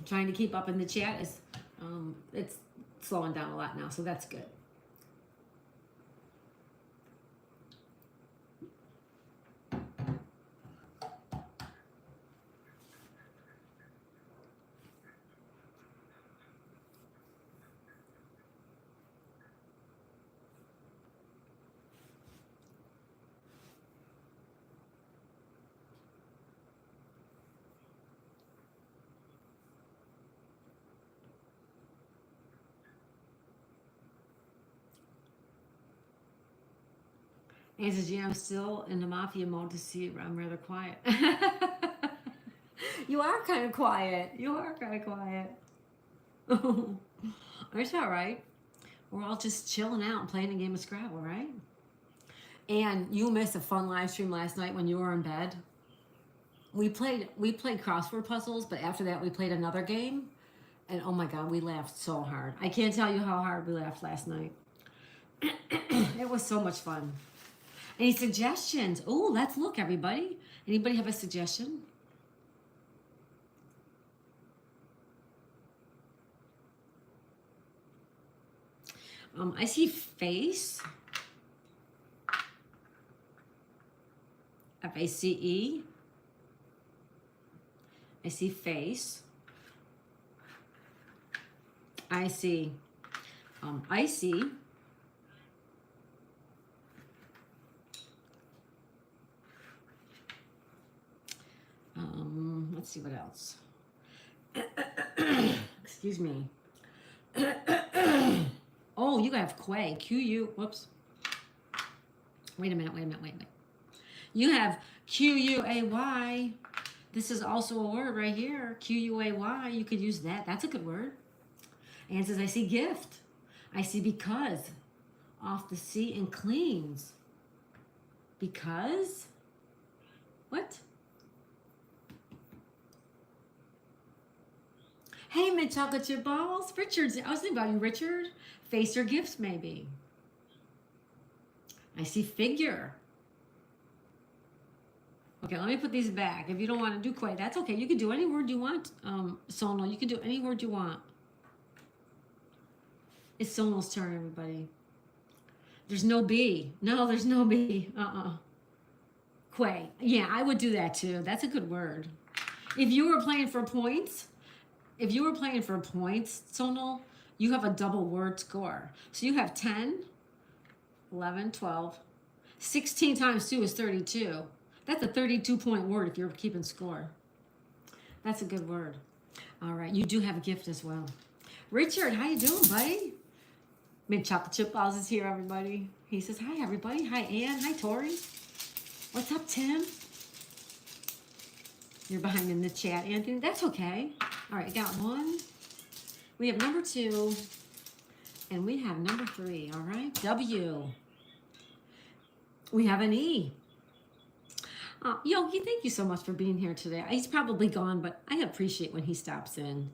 Trying to keep up in the chat is it's slowing down a lot now, so that's good. And says, yeah, I'm still in the mafia mode to see it. I'm rather quiet. You are kind of quiet. You are kind of quiet. It's all right. We're all just chilling out and playing a game of Scrabble, right? And you missed a fun live stream last night when you were in bed. We played crossword puzzles, but after that we played another game. And oh my God, we laughed so hard. I can't tell you how hard we laughed last night. It was so much fun. Any suggestions? Oh, let's look, everybody. Anybody have a suggestion? I see face. F-A-C-E. I see face. I see icy. Let's see what else. Excuse me. Oh, you have Quay. Q-U. Whoops. Wait a minute. You have Q-U-A-Y. This is also a word right here. Q-U-A-Y. You could use that. That's a good word. And it says, I see gift. I see because. Off the sea and cleans. Because? What? Hey, mint chocolate chip balls. Richard, I was thinking about you, Richard. Face your gifts, maybe. I see figure. Okay, let me put these back. If you don't want to do quite, that's okay. You can do any word you want, Sonal. You can do any word you want. It's Sonal's turn, everybody. There's no B. No, there's no B. Quay. Yeah, I would do that too. That's a good word. If you were playing for points, Sonal, you have a double word score. So you have 10, 11, 12, 16 times 2 is 32. That's a 32-point word if you're keeping score. That's a good word. All right, you do have a gift as well. Richard, how you doing, buddy? Mint chocolate chip balls is here, everybody. He says, hi, everybody. Hi, Ann. Hi, Tori. What's up, Tim? You're behind in the chat, Anthony. That's okay. All right, got one. We have number 2, and we have number 3. All right, W. We have an E. Yogi, thank you so much for being here today. He's probably gone, but I appreciate when he stops in.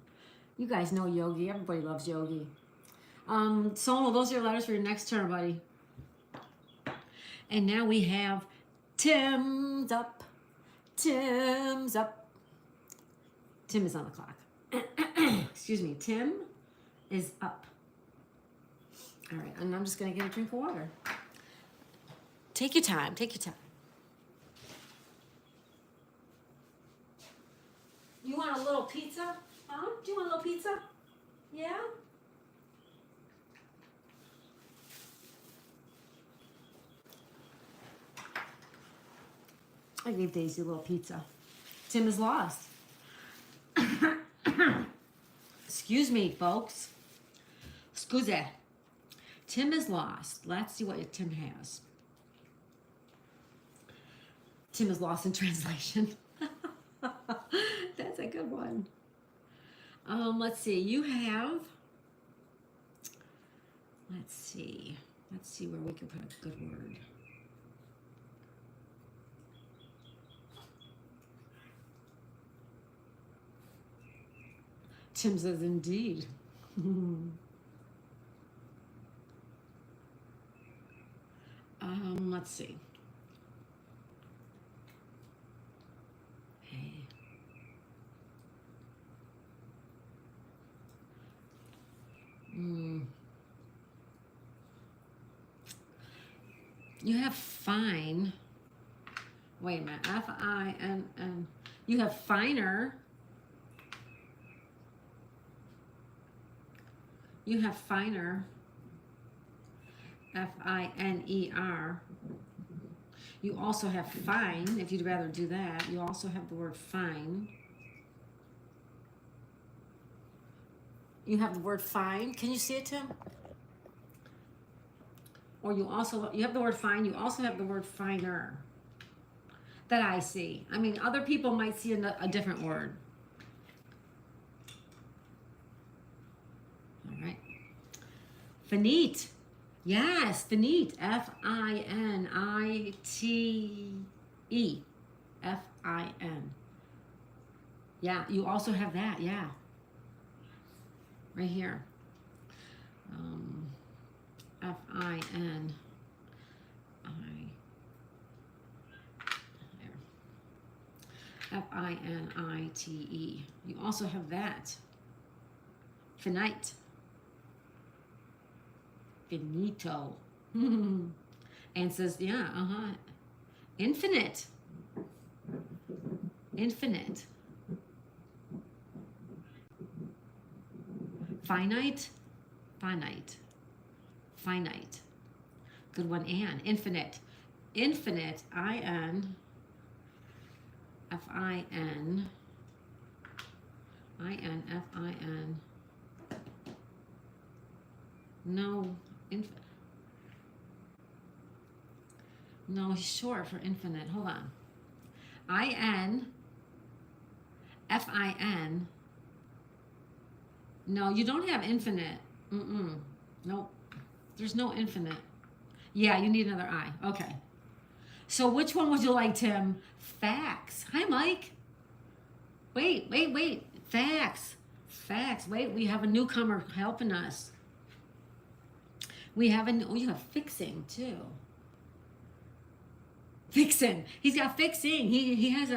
You guys know Yogi. Everybody loves Yogi. Sonal, those are your letters for your next turn, buddy. And now we have Tim's up. Tim's up. Tim is on the clock. Excuse me. Tim is up. All right, and I'm just going to get a drink of water. Take your time. Take your time. You want a little pizza? Huh? Do you want a little pizza? Yeah? I gave Daisy a little pizza. Tim is lost. Excuse me, folks. Scusi. Tim is lost. Let's see what Tim has. Tim is lost in translation. That's a good one. Let's see. You have. Let's see. Let's see where we can put a good word. Tim says, indeed. Let's see. Hey. You have fine. Wait a minute. F-I-N-N. You have finer. You have finer. F-I-N-E-R. You also have fine, if you'd rather do that. You also have the word fine. You have the word fine. Can you see it, Tim? Or you have the word fine. You also have the word finer. That I see. I mean, other people might see a different word. All right. Finite. Yes, finite. F-I-N-I-T-E. F-I-N. Yeah, you also have that. Yeah. Right here. F-I-N. F-I-N-I-T-E. You also have that. Finite. Finito. And says, yeah, infinite. Infinite. Finite. Finite. Finite. Good one, Anne. Infinite. Infinite. I-N. F-I-N. I-N. F-I-N. No. No, he's short for infinite. Hold on. I-N. F-I-N. No, you don't have infinite. Nope. There's no infinite. Yeah, you need another I. Okay. So which one would you like, Tim? Facts. Hi, Mike. Wait. Facts. Facts. Wait, we have a newcomer helping us. We have oh, you have fixing too. Fixing. He's got fixing. He has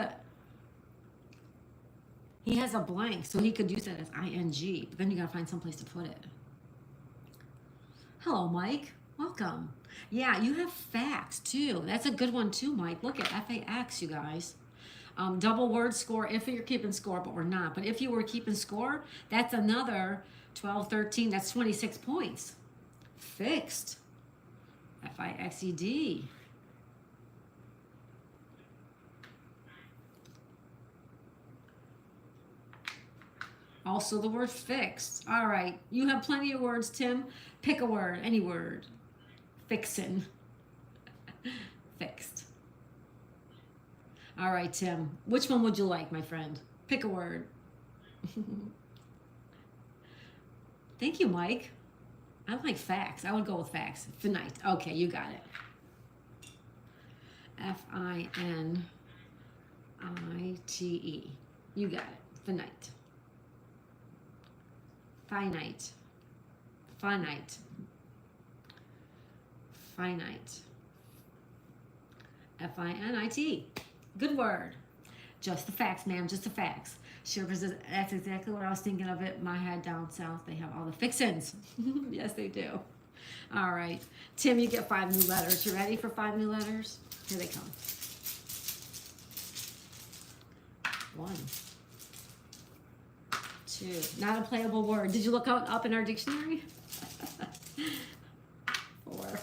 a blank, so he could use that as ing, but then you gotta find some place to put it. Hello, Mike. Welcome. Yeah, you have facts too. That's a good one too, Mike. Look at FAX, you guys. Double word score if you're keeping score, but we're not. But if you were keeping score, that's another 12, 13, that's 26 points. Fixed. FIXED. Also the word fixed. All right. You have plenty of words, Tim. Pick a word, any word. Fixin'. Fixed. All right, Tim. Which one would you like, my friend? Pick a word. Thank you, Mike. I like facts. I would go with facts. Finite. Okay, you got it. FINITE. You got it. Finite. Finite. Finite. Finite. FINIT. Good word. Just the facts, ma'am. Just the facts. Sure, that's exactly what I was thinking of it. My head down south, they have all the fixins. Yes, they do. All right. Tim, you get 5 new letters. You ready for 5 new letters? Here they come. 1, 2. Not a playable word. Did you look up in our dictionary? 4.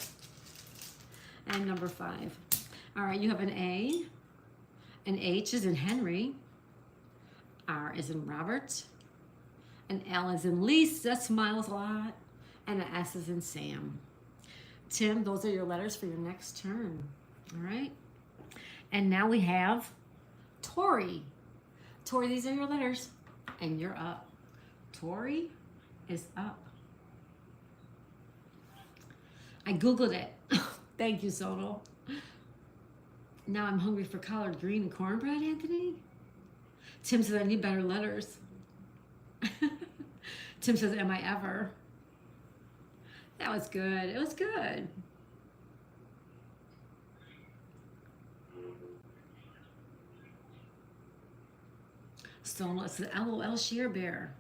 And number 5. All right, you have an A. An H is in Henry. R is in Robert. An L is in Lisa, smiles a lot. And an S is in Sam. Tim, those are your letters for your next turn. All right. And now we have Tori. Tori, these are your letters. And you're up. Tori is up. I Googled it. Thank you, Soto. Now I'm hungry for collard green and cornbread, Anthony. Tim says I need better letters. Tim says, am I ever? That was good. It was good. So it's the LOL sheer bear.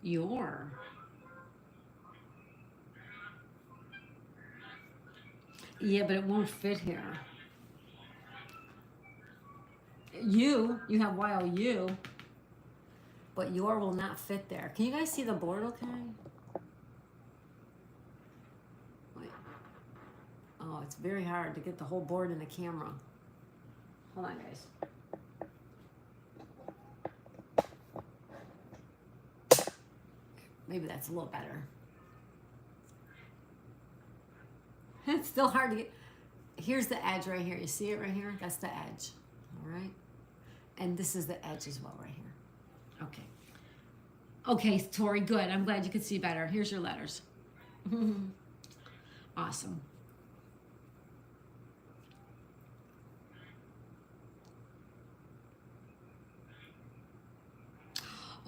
Your. Yeah, but it won't fit here. You have YOU, but your will not fit there. Can you guys see the board okay? Wait. Oh, it's very hard to get the whole board in the camera. Hold on, guys. Maybe that's a little better. It's still hard to get. Here's the edge right here. You see it right here? That's the edge. All right. And this is the edge as well right here. Okay. Okay, Tori, good. I'm glad you could see better. Here's your letters. Awesome.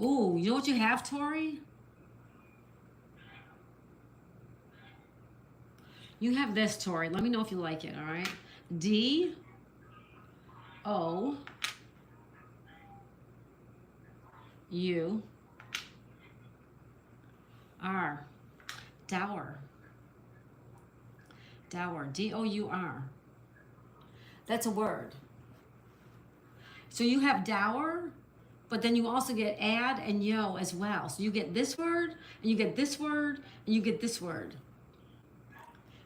Oh, you know what you have, Tori? You have this, Tori. Let me know if you like it, all right? D O U R. Dour. Dour. D-O-U-R. That's a word. So you have dour, but then you also get add and yo as well. So you get this word, and you get this word, and you get this word.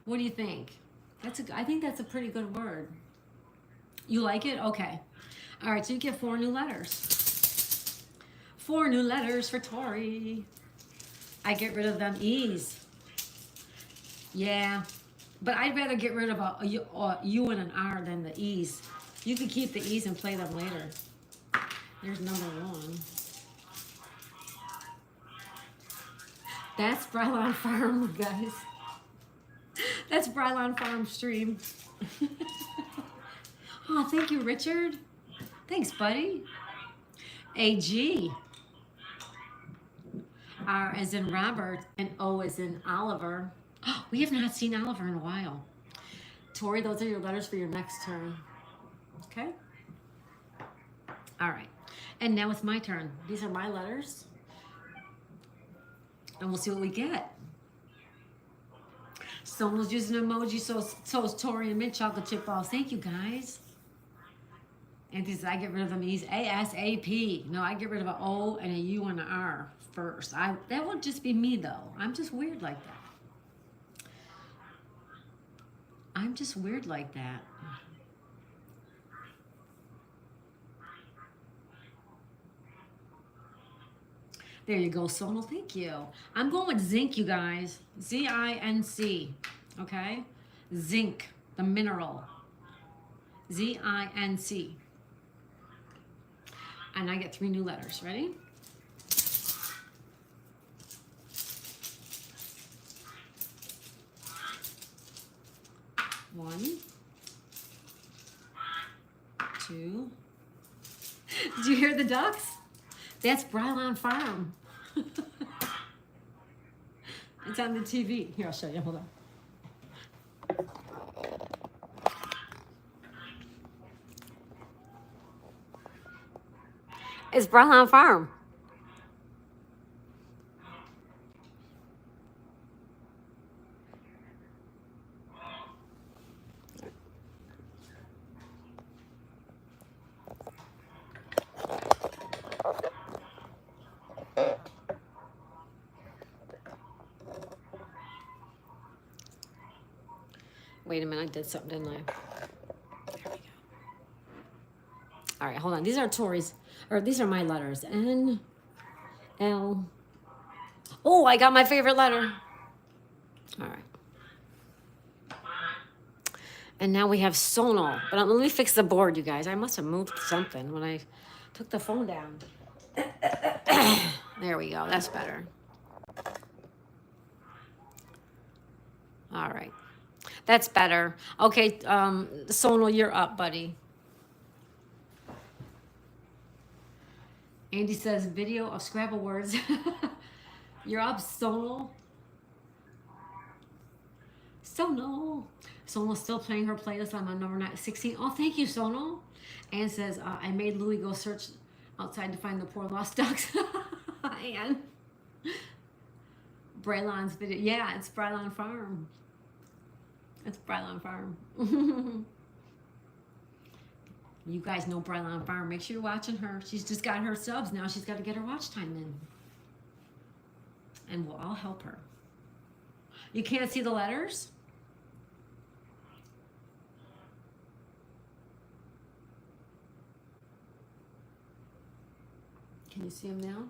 What do you think? I think that's a pretty good word. You like it? Okay. All right, so you get 4 new letters. 4 new letters for Tori. I get rid of them E's. Yeah, but I'd rather get rid of a U and an R than the E's. You can keep the E's and play them later. There's number 1. That's Brylon Farm, guys. That's Brylon Farm stream. Oh, thank you, Richard. Thanks, buddy. A-G. R as in Robert and O as in Oliver. Oh, we have not seen Oliver in a while. Tori, those are your letters for your next turn. Okay? All right. And now it's my turn. These are my letters. And we'll see what we get. Someone's using an emoji, so is Tori and mint chocolate chip balls. Thank you, guys. And these, I get rid of them E's. ASAP. No, I get rid of an O and a U and an R first. That would just be me, though. I'm just weird like that. I'm just weird like that. There you go, Sonal. Thank you. I'm going with zinc, you guys. Z-I-N-C. Okay? Zinc, the mineral. Z-I-N-C. And I get 3 new letters. Ready? One, 2. Did you hear the ducks? That's Brylon Farm. It's on the TV. Here, I'll show you. Hold on. It's Brylon Farm. Wait a minute, I did something, didn't I? There we go. All right, hold on. These are Tori's, or these are my letters. N, L. Oh, I got my favorite letter. All right. And now we have Sonal. But let me fix the board, you guys. I must have moved something when I took the phone down. There we go. That's better. All right. That's better. Okay, Sonal, you're up, buddy. Andy says, video of Scrabble words. You're up, Sonal. Sonal's still playing her playlist. I'm on number 16. Oh, thank you, Sonal. Anne says, I made Louie go search outside to find the poor lost ducks. Anne. Brylon's video. Yeah, it's Brylon Farm. It's Brylon Farm. You guys know Brylon Farm. Make sure you're watching her. She's just got her subs. Now she's got to get her watch time in. And we'll all help her. You can't see the letters? Can you see them now?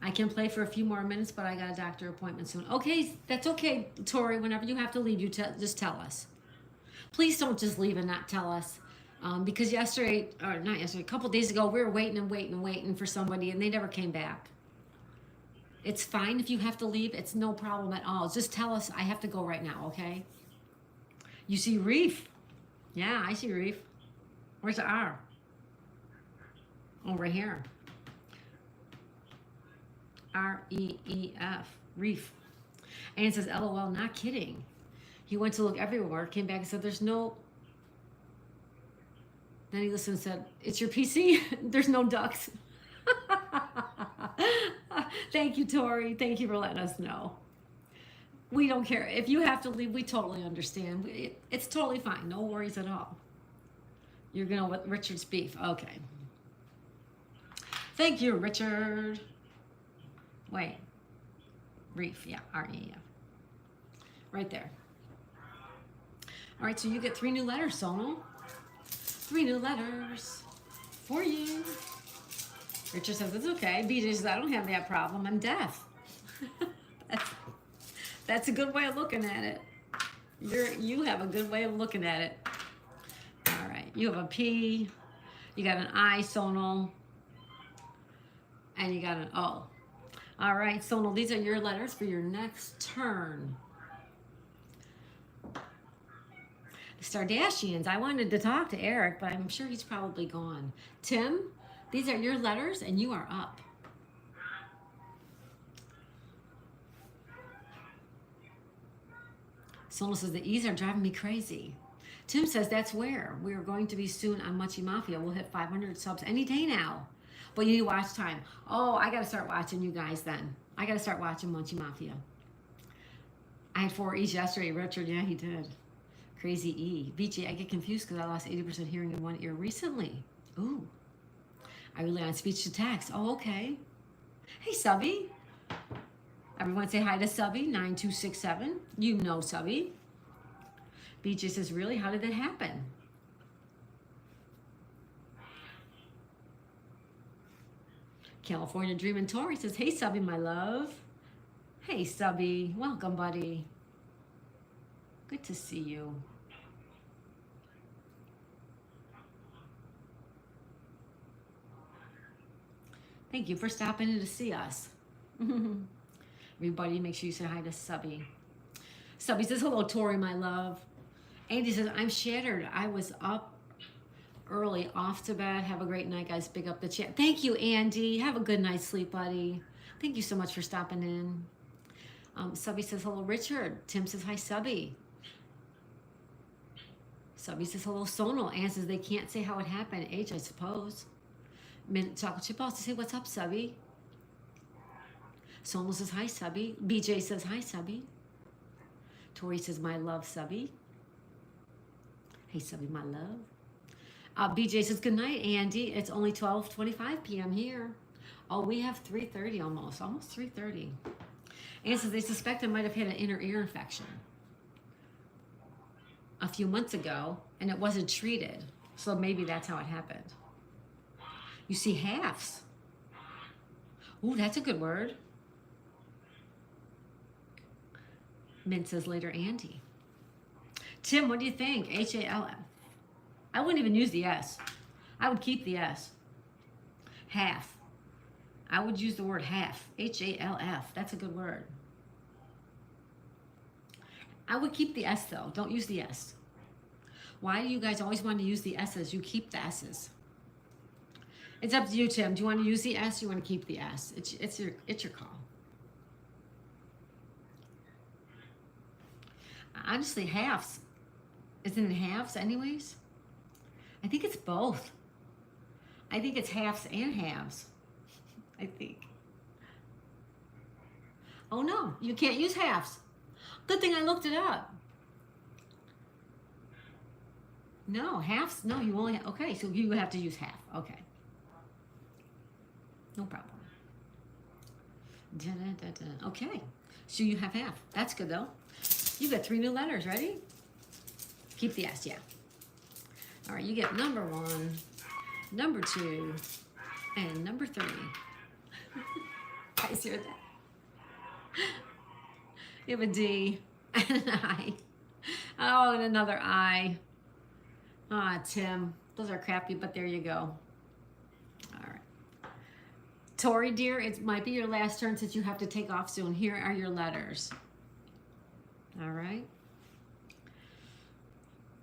I can play for a few more minutes, but I got a doctor appointment soon. Okay, that's okay, Tori. Whenever you have to leave, you just tell us. Please don't just leave and not tell us. Because yesterday, or not yesterday, a couple days ago, we were waiting for somebody, and they never came back. It's fine if you have to leave. It's no problem at all. Just tell us, I have to go right now, okay? You see Reef. Yeah, I see Reef. Where's the R? Over here. R-E-E-F. Reef. And it says, LOL, not kidding. He went to look everywhere, came back and said, there's no... Then he listened and said, it's your PC? There's no ducks. Thank you, Tori. Thank you for letting us know. We don't care. If you have to leave, we totally understand. It's totally fine. No worries at all. You're going to with Richard's beef. Okay. Thank you, Richard. Wait. Reef. Yeah, R-E-F. Right there. All right, so you get 3 new letters, Sonal. 3 new letters for you. Richard says, it's okay. BJ says, I don't have that problem. I'm deaf. that's, that's a good way of looking at it. You have a good way of looking at it. All right. You have a P. You got an I, Sonal. And you got an O. All right, Sonal, these are your letters for your next turn. The Stardashians, I wanted to talk to Eric, but I'm sure he's probably gone. Tim, these are your letters, and you are up. Sonal says, the E's are driving me crazy. Tim says, that's where. We are going to be soon on Munchie Mafia. We'll hit 500 subs any day now. But you need watch time. Oh, I got to start watching you guys then. I got to start watching Munchie Mafia. I had 4 E's yesterday. Richard, yeah, he did. Crazy E. BJ, I get confused because I lost 80% hearing in one ear recently. Ooh. I rely on speech to text. Oh, okay. Hey, Subby. Everyone say hi to Subby, 9267. You know Subby. BJ says, really? How did that happen? California Dreamin' Tori says, hey, Subby, my love. Hey, Subby. Welcome, buddy. Good to see you. Thank you for stopping in to see us. Everybody, make sure you say hi to Subby. Subby says, hello, Tori, my love. Andy says, I'm shattered. I was up early, off to bed. Have a great night, guys. Big up the chat. Thank you, Andy. Have a good night's sleep, buddy. Thank you so much for stopping in. Subby says, hello, Richard. Tim says, hi, Subby. Subby says, hello, Sonal. Ann says, they can't say how it happened. H, I suppose. Mint chocolate chip balls to say, what's up, Subby? Sonal says, hi, Subby. BJ says, hi, Subby. Tori says, my love, Subby. Hey, Subby, my love. BJ says, good night, Andy. It's only 12:25 p.m. here. Oh, we have 3:30 almost 3:30. Ann says, they suspect I might have had an inner ear infection a few months ago, and it wasn't treated. So maybe that's how it happened. You see halves. Ooh, that's a good word. Mint says later, Andy. Tim, what do you think? H-A-L-F. I wouldn't even use the S. I would keep the S. Half. I would use the word half. H-A-L-F. That's a good word. I would keep the S though. Don't use the S. Why do you guys always want to use the S's? You keep the S's. It's up to you, Tim. Do you want to use the S? You want to keep the S? It's your call. Honestly, halves. Isn't it halves anyways? I think it's both. I think it's halves and halves. I think. Oh no, you can't use halves. Good thing I looked it up. No, halves, no, you only, okay, so you have to use half, okay. No problem. Okay, so you have half. That's good though. You got 3 new letters, ready? Keep the S, yeah. All right, you get number 1, number 2, and number 3. Guys, hear that? You have a D and an I. Oh, and another I. Ah, Tim. Those are crappy, but there you go. All right. Tori, dear, it might be your last turn since you have to take off soon. Here are your letters. All right.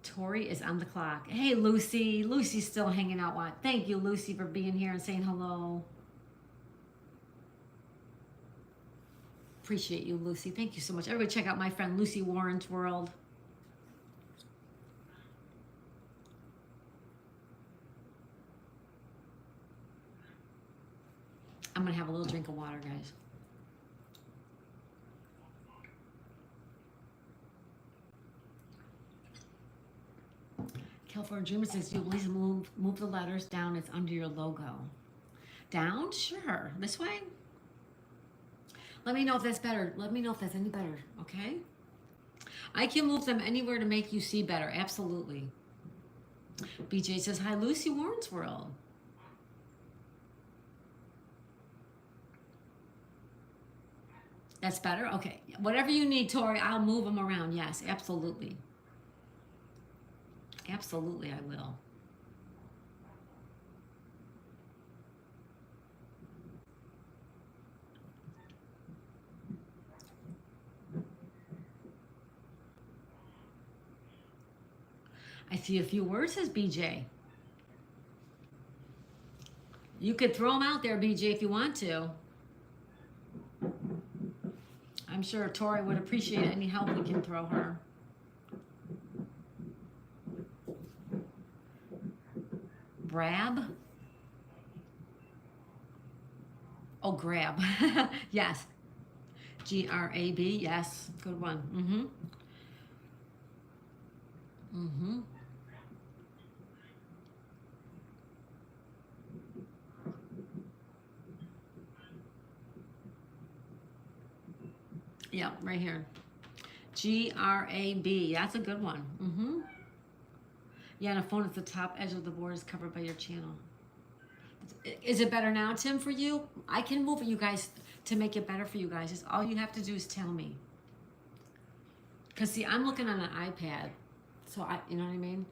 Tori is on the clock. Hey, Lucy. Lucy's still hanging out. Thank you, Lucy, for being here and saying hello. Appreciate you, Lucy. Thank you so much. Everybody check out my friend Lucy Warren's World. I'm going to have a little drink of water, guys. California Dreamer says, you please move the letters down. It's under your logo. Down? Sure. This way? Let me know if that's better. Let me know if that's any better, okay? I can move them anywhere to make you see better. Absolutely. BJ says, hi, Lucy Warren's World. That's better? Okay. Whatever you need, Tori, I'll move them around. Yes, absolutely. Absolutely, I will. I see a few words, says BJ. You could throw them out there, BJ, if you want to. I'm sure Tori would appreciate any help we can throw her. Brab? Oh, grab. Yes. Grab. Yes. Good one. Mm-hmm. Mm-hmm. Yeah, right here. Grab. That's a good one. Mm-hmm. Yeah, and a phone at the top edge of the board is covered by your channel. Is it better now, Tim, for you? I can move it, you guys, to make it better for you guys. Just all you have to do is tell me. Because, see, I'm looking on an iPad. So, you know what I mean?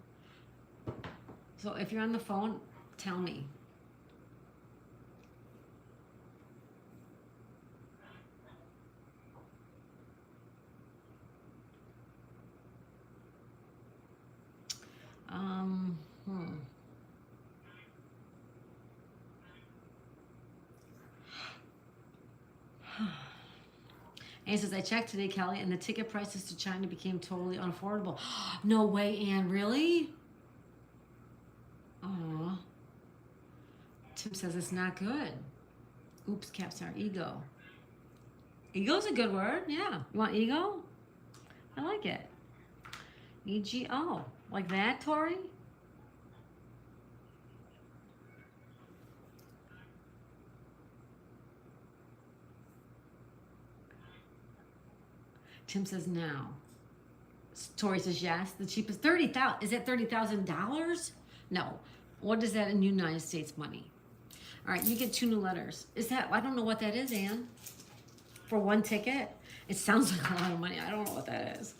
So, if you're on the phone, tell me. Hmm. Anne says, I checked today, Kelly, and the ticket prices to China became totally unaffordable. No way, Anne, really? Aw. Tim says it's not good. Oops, caps are ego. Ego's a good word, yeah. You want ego? I like it. EGO. Like that, Tori? Tim says no. Tori says yes. The cheapest 30,000. Is it $30,000? No. What is that in United States money? All right, you get 2 new letters. Is that? I don't know what that is, Anne. For 1 ticket, it sounds like a lot of money. I don't know what that is.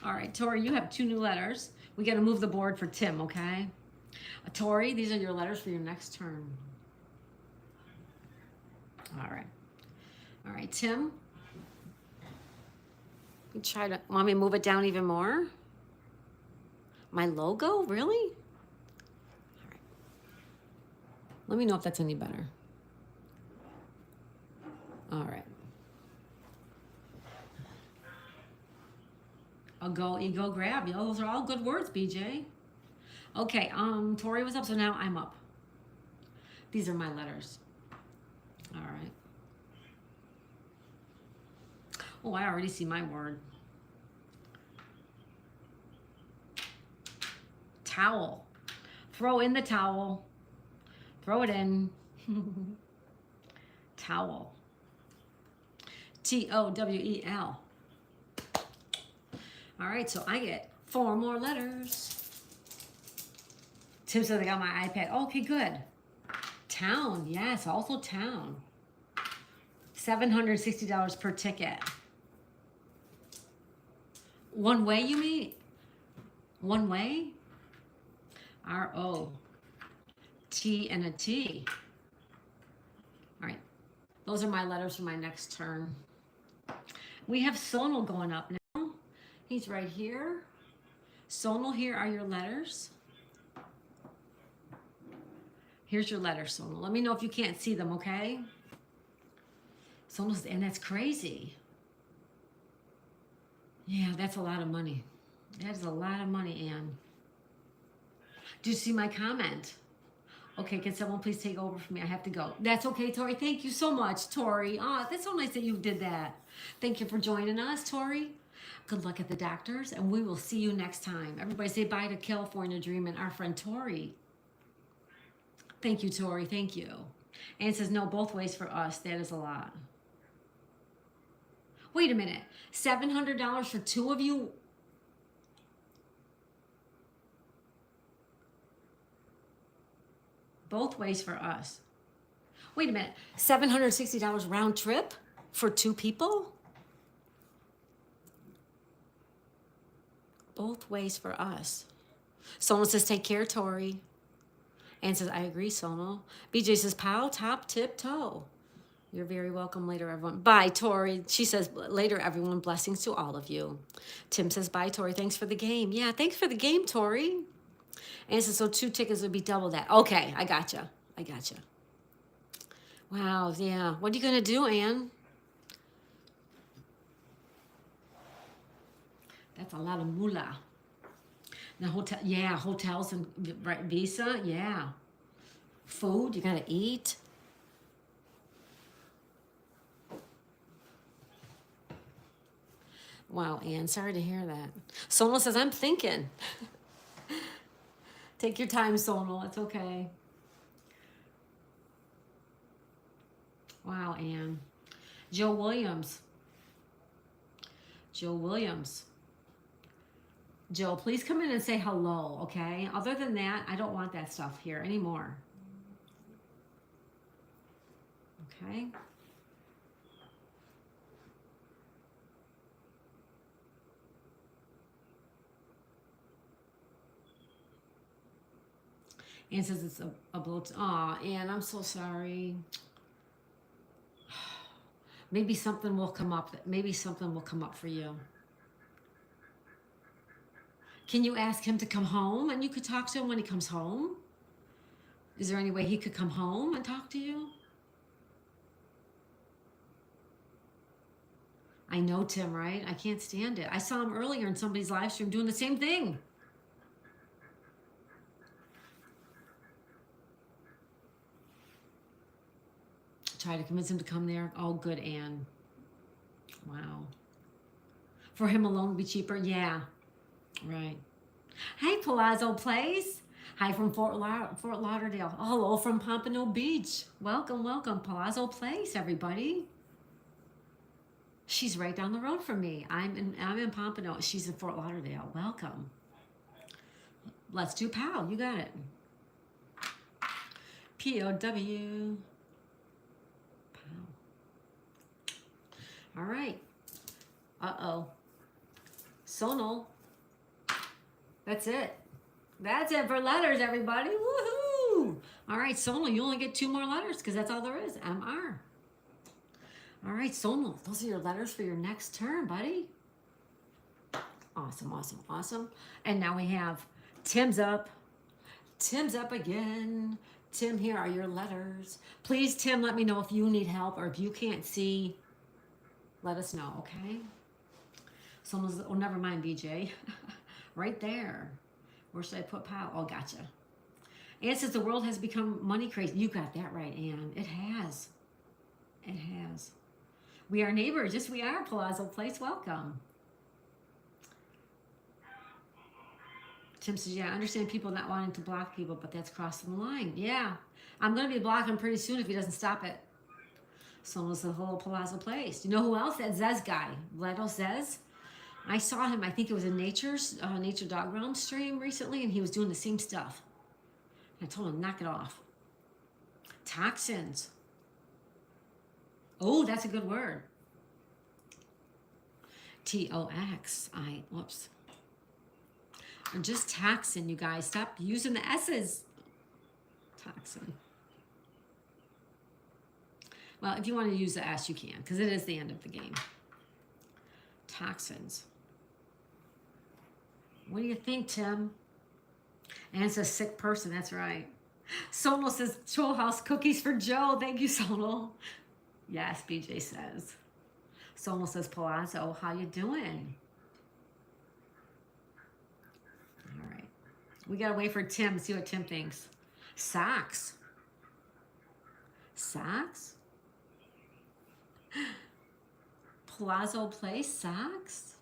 All right, Tori, you have 2 new letters. We got to move the board for Tim, okay? Tori, these are your letters for your next turn. All right. All right, Tim. You try to, want me to move it down even more? My logo? Really? All right. Let me know if that's any better. All right. I'll go, ego, grab. Those are all good words, BJ. Okay, Tori was up, so now I'm up. These are my letters. All right. Oh, I already see my word. Towel. Throw in the towel. Throw it in. Towel. Towel. All right, so I get 4 more letters. Tim says I got my iPad. Okay, good. Town. Yes, also town. $760 per ticket. One way, you mean? One way? R-O-T and a T. All right. Those are my letters for my next turn. We have Sonal going up now. He's right here. Sonal, here are your letters. Here's your letters, Sonal. Let me know if you can't see them, okay? Sonal's, and that's crazy. Yeah, that's a lot of money. That is a lot of money, Anne. Do you see my comment? Okay, can someone please take over for me? I have to go. That's okay, Tori. Thank you so much, Tori. Oh, that's so nice that you did that. Thank you for joining us, Tori. Good luck at the doctors, and we will see you next time. Everybody say bye to California Dream and our friend Tori. Thank you, Tori. Thank you. Anne says, no, both ways for us. That is a lot. Wait a minute. $700 for 2 of you? Both ways for us. Wait a minute. $760 round trip? For 2 people? Both ways for us. Someone says, take care, Tori. Ann says, I agree, Sonal. BJ says, pow, top, tip, toe. You're very welcome later, everyone. Bye, Tori. She says, later, everyone. Blessings to all of you. Tim says, bye, Tori. Thanks for the game. Yeah, thanks for the game, Tori. Ann says, so 2 tickets would be double that. Okay, I gotcha. I gotcha. Wow, yeah. What are you going to do, Ann? That's a lot of moolah. The hotel, yeah, hotels and right, visa, yeah. Food, you gotta eat. Wow, Ann, sorry to hear that. Sonal says, I'm thinking. Take your time, Sonal, it's okay. Wow, Ann. Joe Williams. Joe Williams. Joe, please come in and say hello, okay? Other than that, I don't want that stuff here anymore. Okay? Ann says it's a blow. Aw, Ann, I'm so sorry. Maybe something will come up. Maybe something will come up for you. Can you ask him to come home and you could talk to him when he comes home? Is there any way he could come home and talk to you? I know, Tim, right? I can't stand it. I saw him earlier in somebody's live stream doing the same thing. Try to convince him to come there. Oh, good, Ann. Wow. For him alone would be cheaper? Yeah. Right. Hey, Palazzo Place. Hi from Fort Lauderdale. Oh, hello from Pompano Beach. Welcome, welcome. Palazzo Place, everybody. She's right down the road from me. I'm in Pompano. She's in Fort Lauderdale. Welcome. Let's do POW. You got it. POW. POW. All right. Uh-oh. Sonal. That's it. That's it for letters, everybody. Woohoo! All right, Sonal, you only get 2 more letters because that's all there is. MR. All right, Sonal, those are your letters for your next turn, buddy. Awesome, awesome, awesome. And now we have Tim's up. Tim's up again. Tim, here are your letters. Please, Tim, let me know if you need help or if you can't see. Let us know, okay? Someone's, oh, never mind, BJ. Right there. Where should I put POW? Oh, gotcha. Ann says the world has become money crazy. You got that right, Ann. It has. It has. We are neighbors. Yes, we are. Palazzo Place. Welcome. Tim says, yeah, I understand people not wanting to block people, but that's crossing the line. Yeah. I'm going to be blocking pretty soon if he doesn't stop it. Someone says, hello, Palazzo Place. You know who else? That Zez guy. Leto Zez. I saw him, I think it was a Nature Dog Realm stream recently, and he was doing the same stuff. I told him, knock it off. Toxins. Oh, that's a good word. T-O-X. Whoops. Or just toxin, you guys. Stop using the S's. Toxin. Well, if you want to use the S, you can, because it is the end of the game. Toxins. What do you think, Tim? And it's a sick person, that's right. Sonal says, Troll House cookies for Joe. Thank you, Sonal. Yes, BJ says. Sonal says, Palazzo, how you doing? All right. We got to wait for Tim, see what Tim thinks. Socks. Socks? Palazzo Place socks?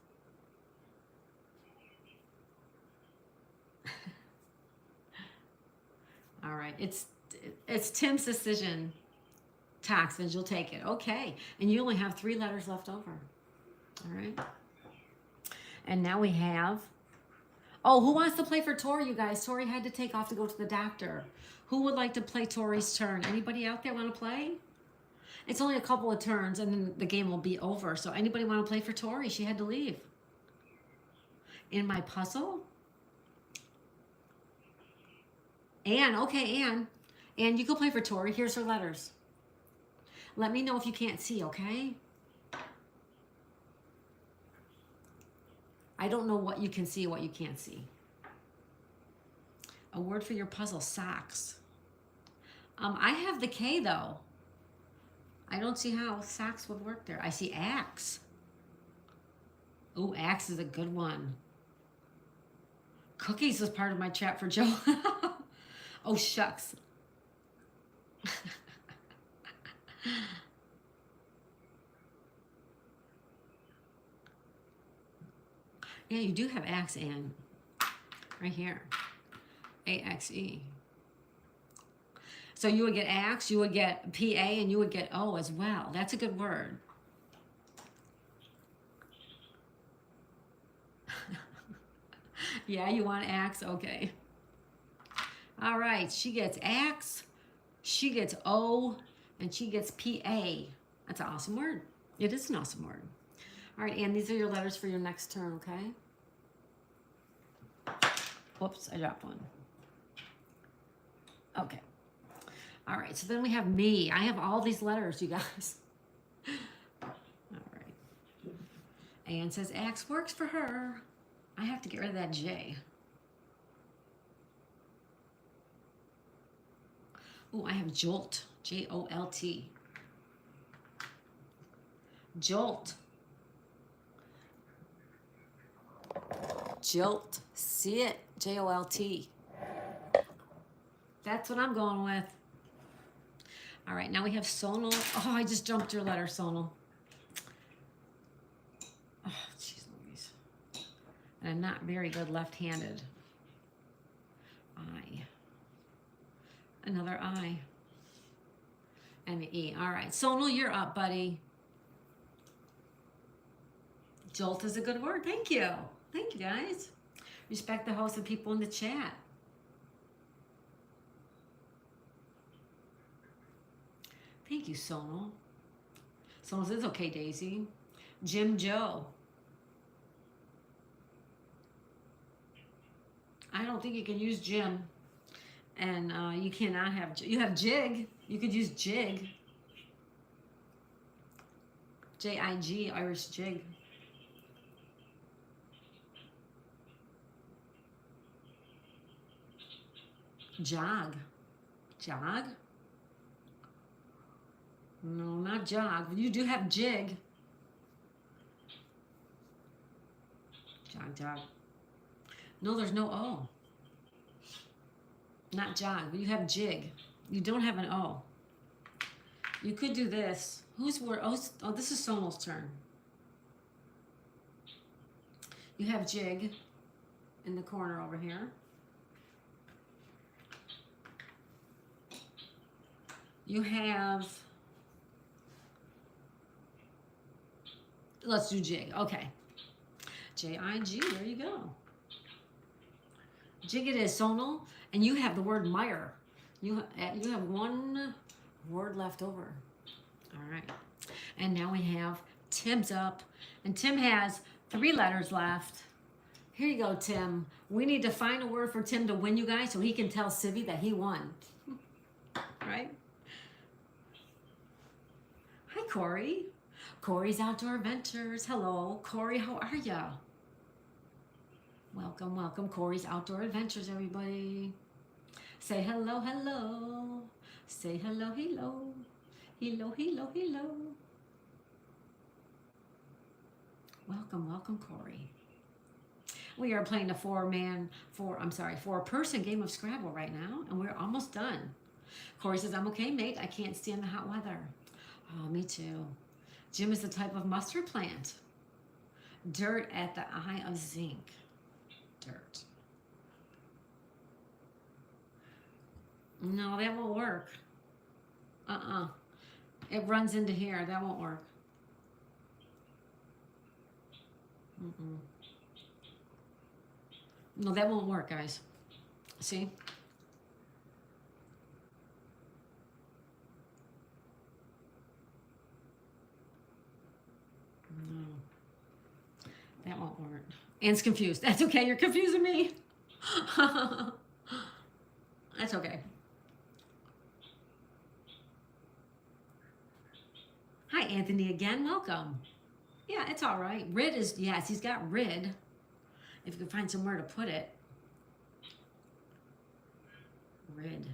All right, it's Tim's decision. Toxins, you'll take it. Okay, and you only have 3 letters left over. All right. And now we have, oh, who wants to play for Tori, you guys? Tori had to take off to go to the doctor. Who would like to play Tori's turn? Anybody out there want to play? It's only a couple of turns and then the game will be over. So anybody want to play for Tori? She had to leave. In my puzzle? Anne, okay, Anne. Anne, you go play for Tori. Here's her letters. Let me know if you can't see, okay? I don't know what you can see and what you can't see. A word for your puzzle, socks. I have the K though. I don't see how socks would work there. I see axe. Oh, axe is a good one. Cookies was part of my chat for Joe. Oh, shucks. Yeah, you do have axe, Anne. Right here. A-X-E. So you would get axe, you would get P-A, and you would get O as well. That's a good word. Yeah, you want axe? Okay. All right, she gets axe, she gets O, and she gets P-A. That's an awesome word. It is an awesome word. All right, Anne, these are your letters for your next turn, okay? Whoops, I dropped one. Okay. All right, so then we have me. I have all these letters, you guys. All right. Anne says axe works for her. I have to get rid of that J. Oh, I have jolt. J-O-L-T. Jolt. Jolt. See it. J-O-L-T. That's what I'm going with. All right, now we have Sonal. Oh, I just jumped your letter, Sonal. Oh, jeez Louise. And I'm not very good left-handed. I. Another I. And the E. All right, Sonal, you're up, buddy. Jolt is a good word. Thank you. Thank you, guys. Respect the host and people in the chat. Thank you, Sonal. Sonal says, okay, Daisy. Jim Joe. I don't think you can use Jim. And you cannot have, you have Jig. You could use Jig. J-I-G, Irish Jig. Jog. Jog? No, not jog. You do have Jig. Jog, jog. No, there's no O. Not jog, but you have Jig. You don't have an O. You could do this. Whose word? Oh, this is Sonal's turn. You have Jig in the corner over here. You have, let's do Jig. Okay. J-I-G, there you go. Jig it is, Sonal. And you have the word Meyer. You have one word left over. All right. And now we have Tim's up. And Tim has 3 letters left. Here you go, Tim. We need to find a word for Tim to win, you guys, so he can tell Sivvy that he won. Right? Hi, Corey. Corey's Outdoor Adventures. Hello. Corey, how are ya? Welcome, welcome. Corey's Outdoor Adventures, everybody. Say hello, hello. Say hello, hello. Hello, hello, hello. Welcome, welcome, Corey. We are playing a four-person game of Scrabble right now, and we're almost done. Corey says, I'm okay, mate. I can't stand the hot weather. Oh, me too. Jim is the type of mustard plant. Dirt at the eye of zinc. Dirt. No, that won't work. It runs into here. That won't work. No, that won't work, guys. See? Walmart. Anne's confused. That's okay. You're confusing me. That's okay. Hi, Anthony, again. Welcome. Yeah, it's all right. Rid is, yes, he's got rid. If you can find somewhere to put it. Rid.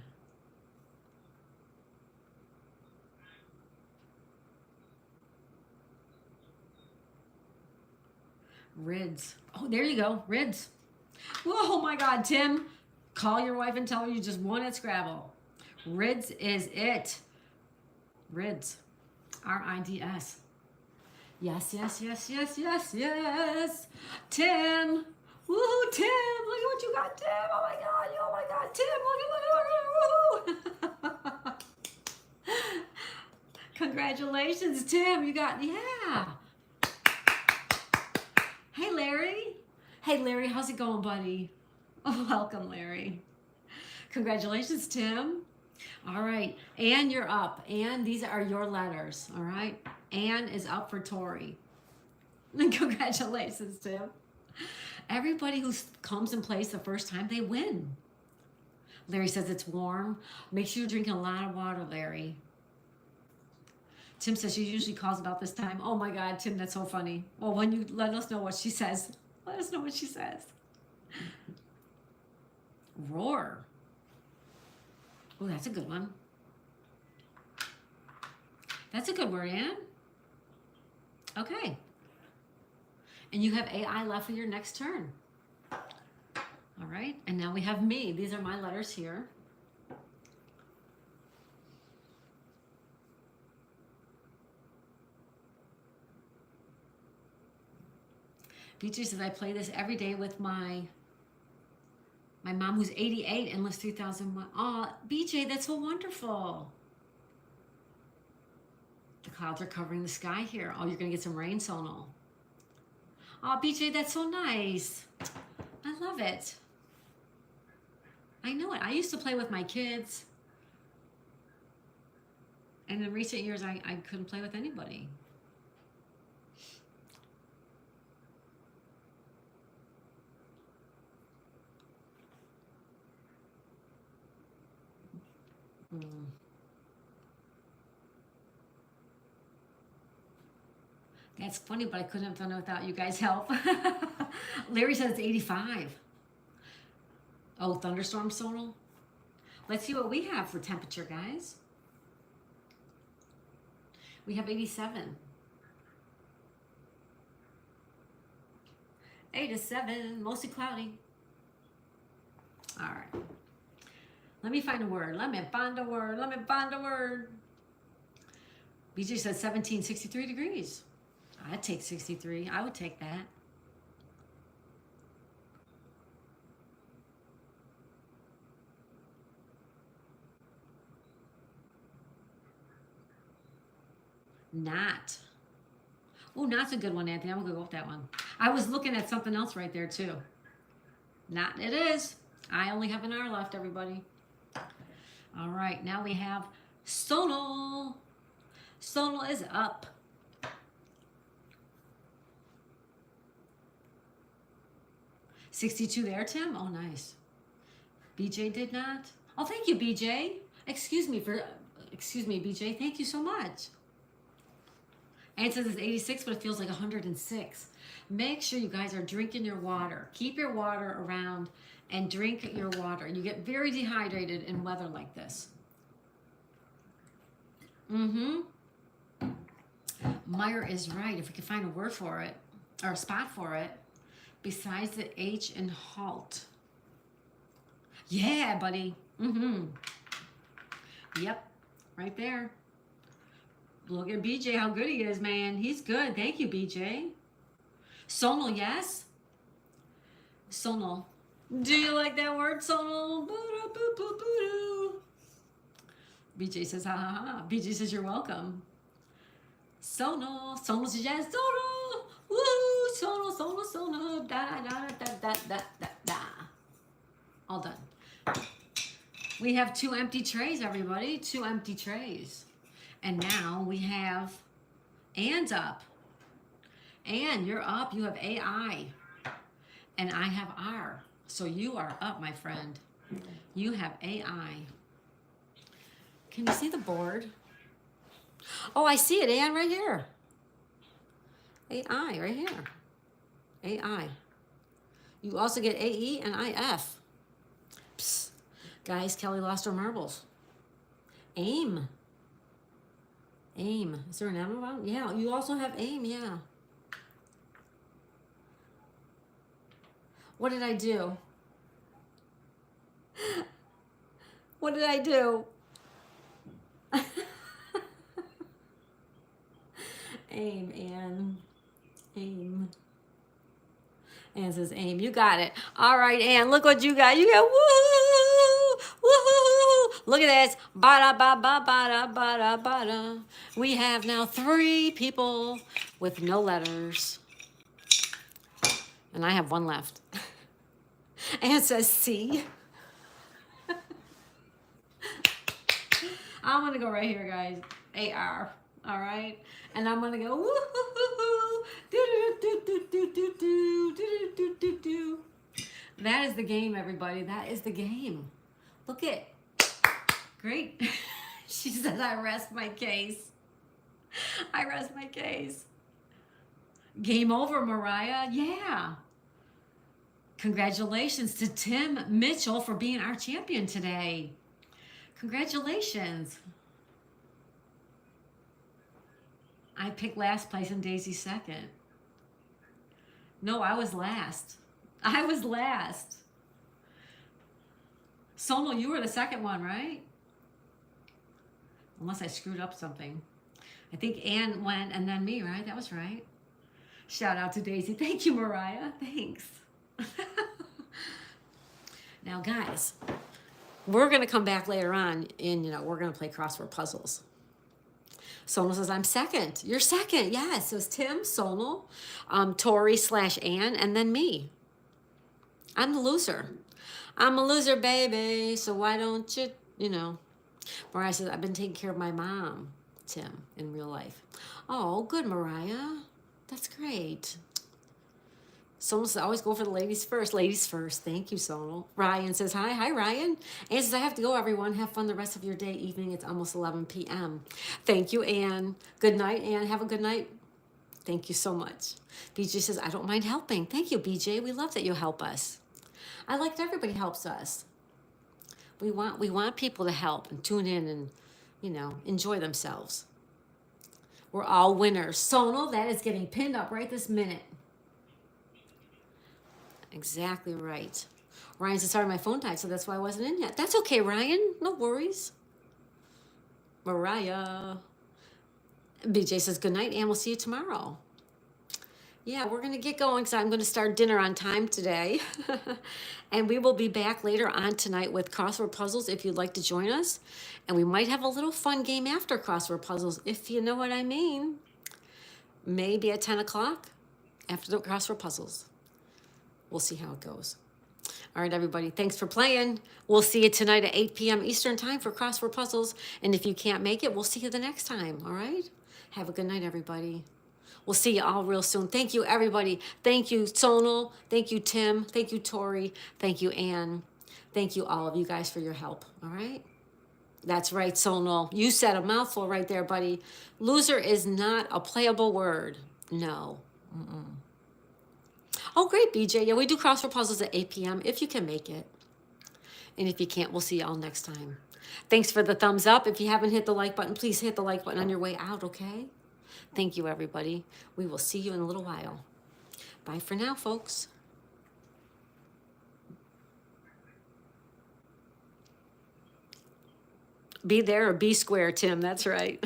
Rids. Oh, there you go. Rids. Oh my God, Tim. Call your wife and tell her you just won at Scrabble. Rids is it. Rids. R-I-D-S. Yes, yes, yes, yes, yes, yes. Tim. Woohoo, Tim. Look at what you got, Tim. Oh my God. Oh my God. Tim, look at woohoo. Congratulations, Tim. You got, yeah. Hey, Larry. Hey, Larry, how's it going, buddy? Oh, welcome, Larry. Congratulations, Tim. All right, Anne, you're up. Anne, these are your letters, all right? Anne is up for Tori. Congratulations, Tim. Everybody who comes and plays the first time, they win. Larry says it's warm. Make sure you're drinking a lot of water, Larry. Tim says she usually calls about this time. Oh my God, Tim, that's so funny. Well, when you let us know what she says, let us know what she says. Roar. Oh, that's a good one. That's a good word, Anne. Okay. And you have AI left for your next turn. All right, and now we have me. These are my letters here. BJ says I play this every day with my mom who's 88 and lives 3,000 miles. Oh, BJ, that's so wonderful. The clouds are covering the sky here. Oh, you're going to get some rain, Sonal. Oh, BJ, that's so nice. I love it. I know it. I used to play with my kids. And in recent years, I couldn't play with anybody. That's funny, but I couldn't have done it without you guys' help. Larry says it's 85. Oh, thunderstorm, Sonal? Let's see what we have for temperature, guys. We have 87. 87, mostly cloudy. All right. Let me find a word. Let me find a word. Let me find a word. BJ says 17, 63 degrees. I'd take 63. I would take that. Not. Oh, not's a good one, Anthony. I'm going to go with that one. I was looking at something else right there, too. Not it is. I only have an hour left, everybody. All right, now we have Sonal. Sonal is up. $62 there, Tim? Oh, nice. BJ did not? Oh, thank you, BJ. Excuse me, BJ. Thank you so much. And it says it's 86, but it feels like 106. Make sure you guys are drinking your water. Keep your water around and drink your water. You get very dehydrated in weather like this. Meyer is right. If we could find a word for it, or a spot for it, besides the H in halt. Yeah, buddy. Yep, right there. Look at BJ, how good he is, man. He's good. Thank you, BJ. Sonal, yes? Sonal. Do you like that word, Sonal? BJ says, ha ha ha. BJ says, you're welcome. Sonal. Sonal says, yes, Sonal. Woo! Sonal, Sonal, Sonal. Da, da, da, da, da, da, da. All done. We have 2 empty trays, everybody. 2 empty trays. And now we have Anne's up. And you're up. You have AI. And I have R. So you are up, my friend. You have AI. Can you see the board? Oh, I see it, Ann, right here. AI, right here. AI. You also get AE and IF. Psst. Guys, Kelly lost her marbles. AIM. AIM. Is there an M around? Yeah, you also have AIM, yeah. What did I do? What did I do? AIM, Ann. AIM. Ann says AIM. You got it. All right, Ann, look what you got. You got woo, woo. Look at this. Ba da ba ba ba da ba da ba da. We have now 3 people with no letters. And I have 1 left. Ann says C. I'm going to go right here, guys. AR. All right? And I'm going to go woo-hoo-hoo-hoo. Do-do-do-do-do-do-do. That is the game, everybody. That is the game. Look it. Great. She says, I rest my case. I rest my case. Game over, Mariah. Yeah. Congratulations to Tim Mitchell for being our champion today. Congratulations. I picked last place and Daisy second. No, I was last. I was last. Sonal, you were the second one, right? Unless I screwed up something. I think Ann went and then me, right? That was right. Shout out to Daisy. Thank you, Mariah. Thanks. Now, guys, we're going to come back later on and, we're going to play crossword puzzles. Sonal says, I'm second. You're second. Yes. So it's Tim, Sonal, Tori / Ann, and then me. I'm the loser. I'm a loser, baby. So why don't you, Mariah says, I've been taking care of my mom, Tim, in real life. Oh, good, Mariah. That's great. Sonal says, always go for the ladies first. Ladies first. Thank you, Sonal. Ryan says, hi. Hi, Ryan. Ann says, I have to go, everyone. Have fun the rest of your day, evening. It's almost 11 p.m. Thank you, Ann. Good night, Ann. Have a good night. Thank you so much. BJ says, I don't mind helping. Thank you, BJ. We love that you help us. I like that everybody helps us. We want people to help and tune in and, enjoy themselves. We're all winners. Sonal, that is getting pinned up right this minute. Exactly right. Ryan says, sorry, my phone died, so that's why I wasn't in yet. That's okay, Ryan. No worries. Mariah. BJ says, good night, and we'll see you tomorrow. Yeah, we're going to get going because I'm going to start dinner on time today. And we will be back later on tonight with crossword puzzles if you'd like to join us. And we might have a little fun game after crossword puzzles, if you know what I mean. Maybe at 10 o'clock after the crossword puzzles. We'll see how it goes. All right, everybody, thanks for playing. We'll see you tonight at 8 p.m. Eastern time for crossword puzzles. And if you can't make it, we'll see you the next time, all right? Have a good night, everybody. We'll see you all real soon. Thank you, everybody. Thank you, Sonal. Thank you, Tim. Thank you, Tori. Thank you, Ann. Thank you, all of you guys, for your help, all right? That's right, Sonal. You said a mouthful right there, buddy. Loser is not a playable word. No. Mm-mm. Oh, great, BJ. Yeah, we do crossword puzzles at 8 p.m. if you can make it. And if you can't, we'll see you all next time. Thanks for the thumbs up. If you haven't hit the like button, please hit the like button on your way out, okay? Thank you, everybody. We will see you in a little while. Bye for now, folks. Be there or be square, Tim. That's right.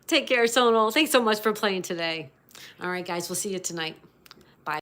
Take care, Sonal. Thanks so much for playing today. All right, guys, we'll see you tonight.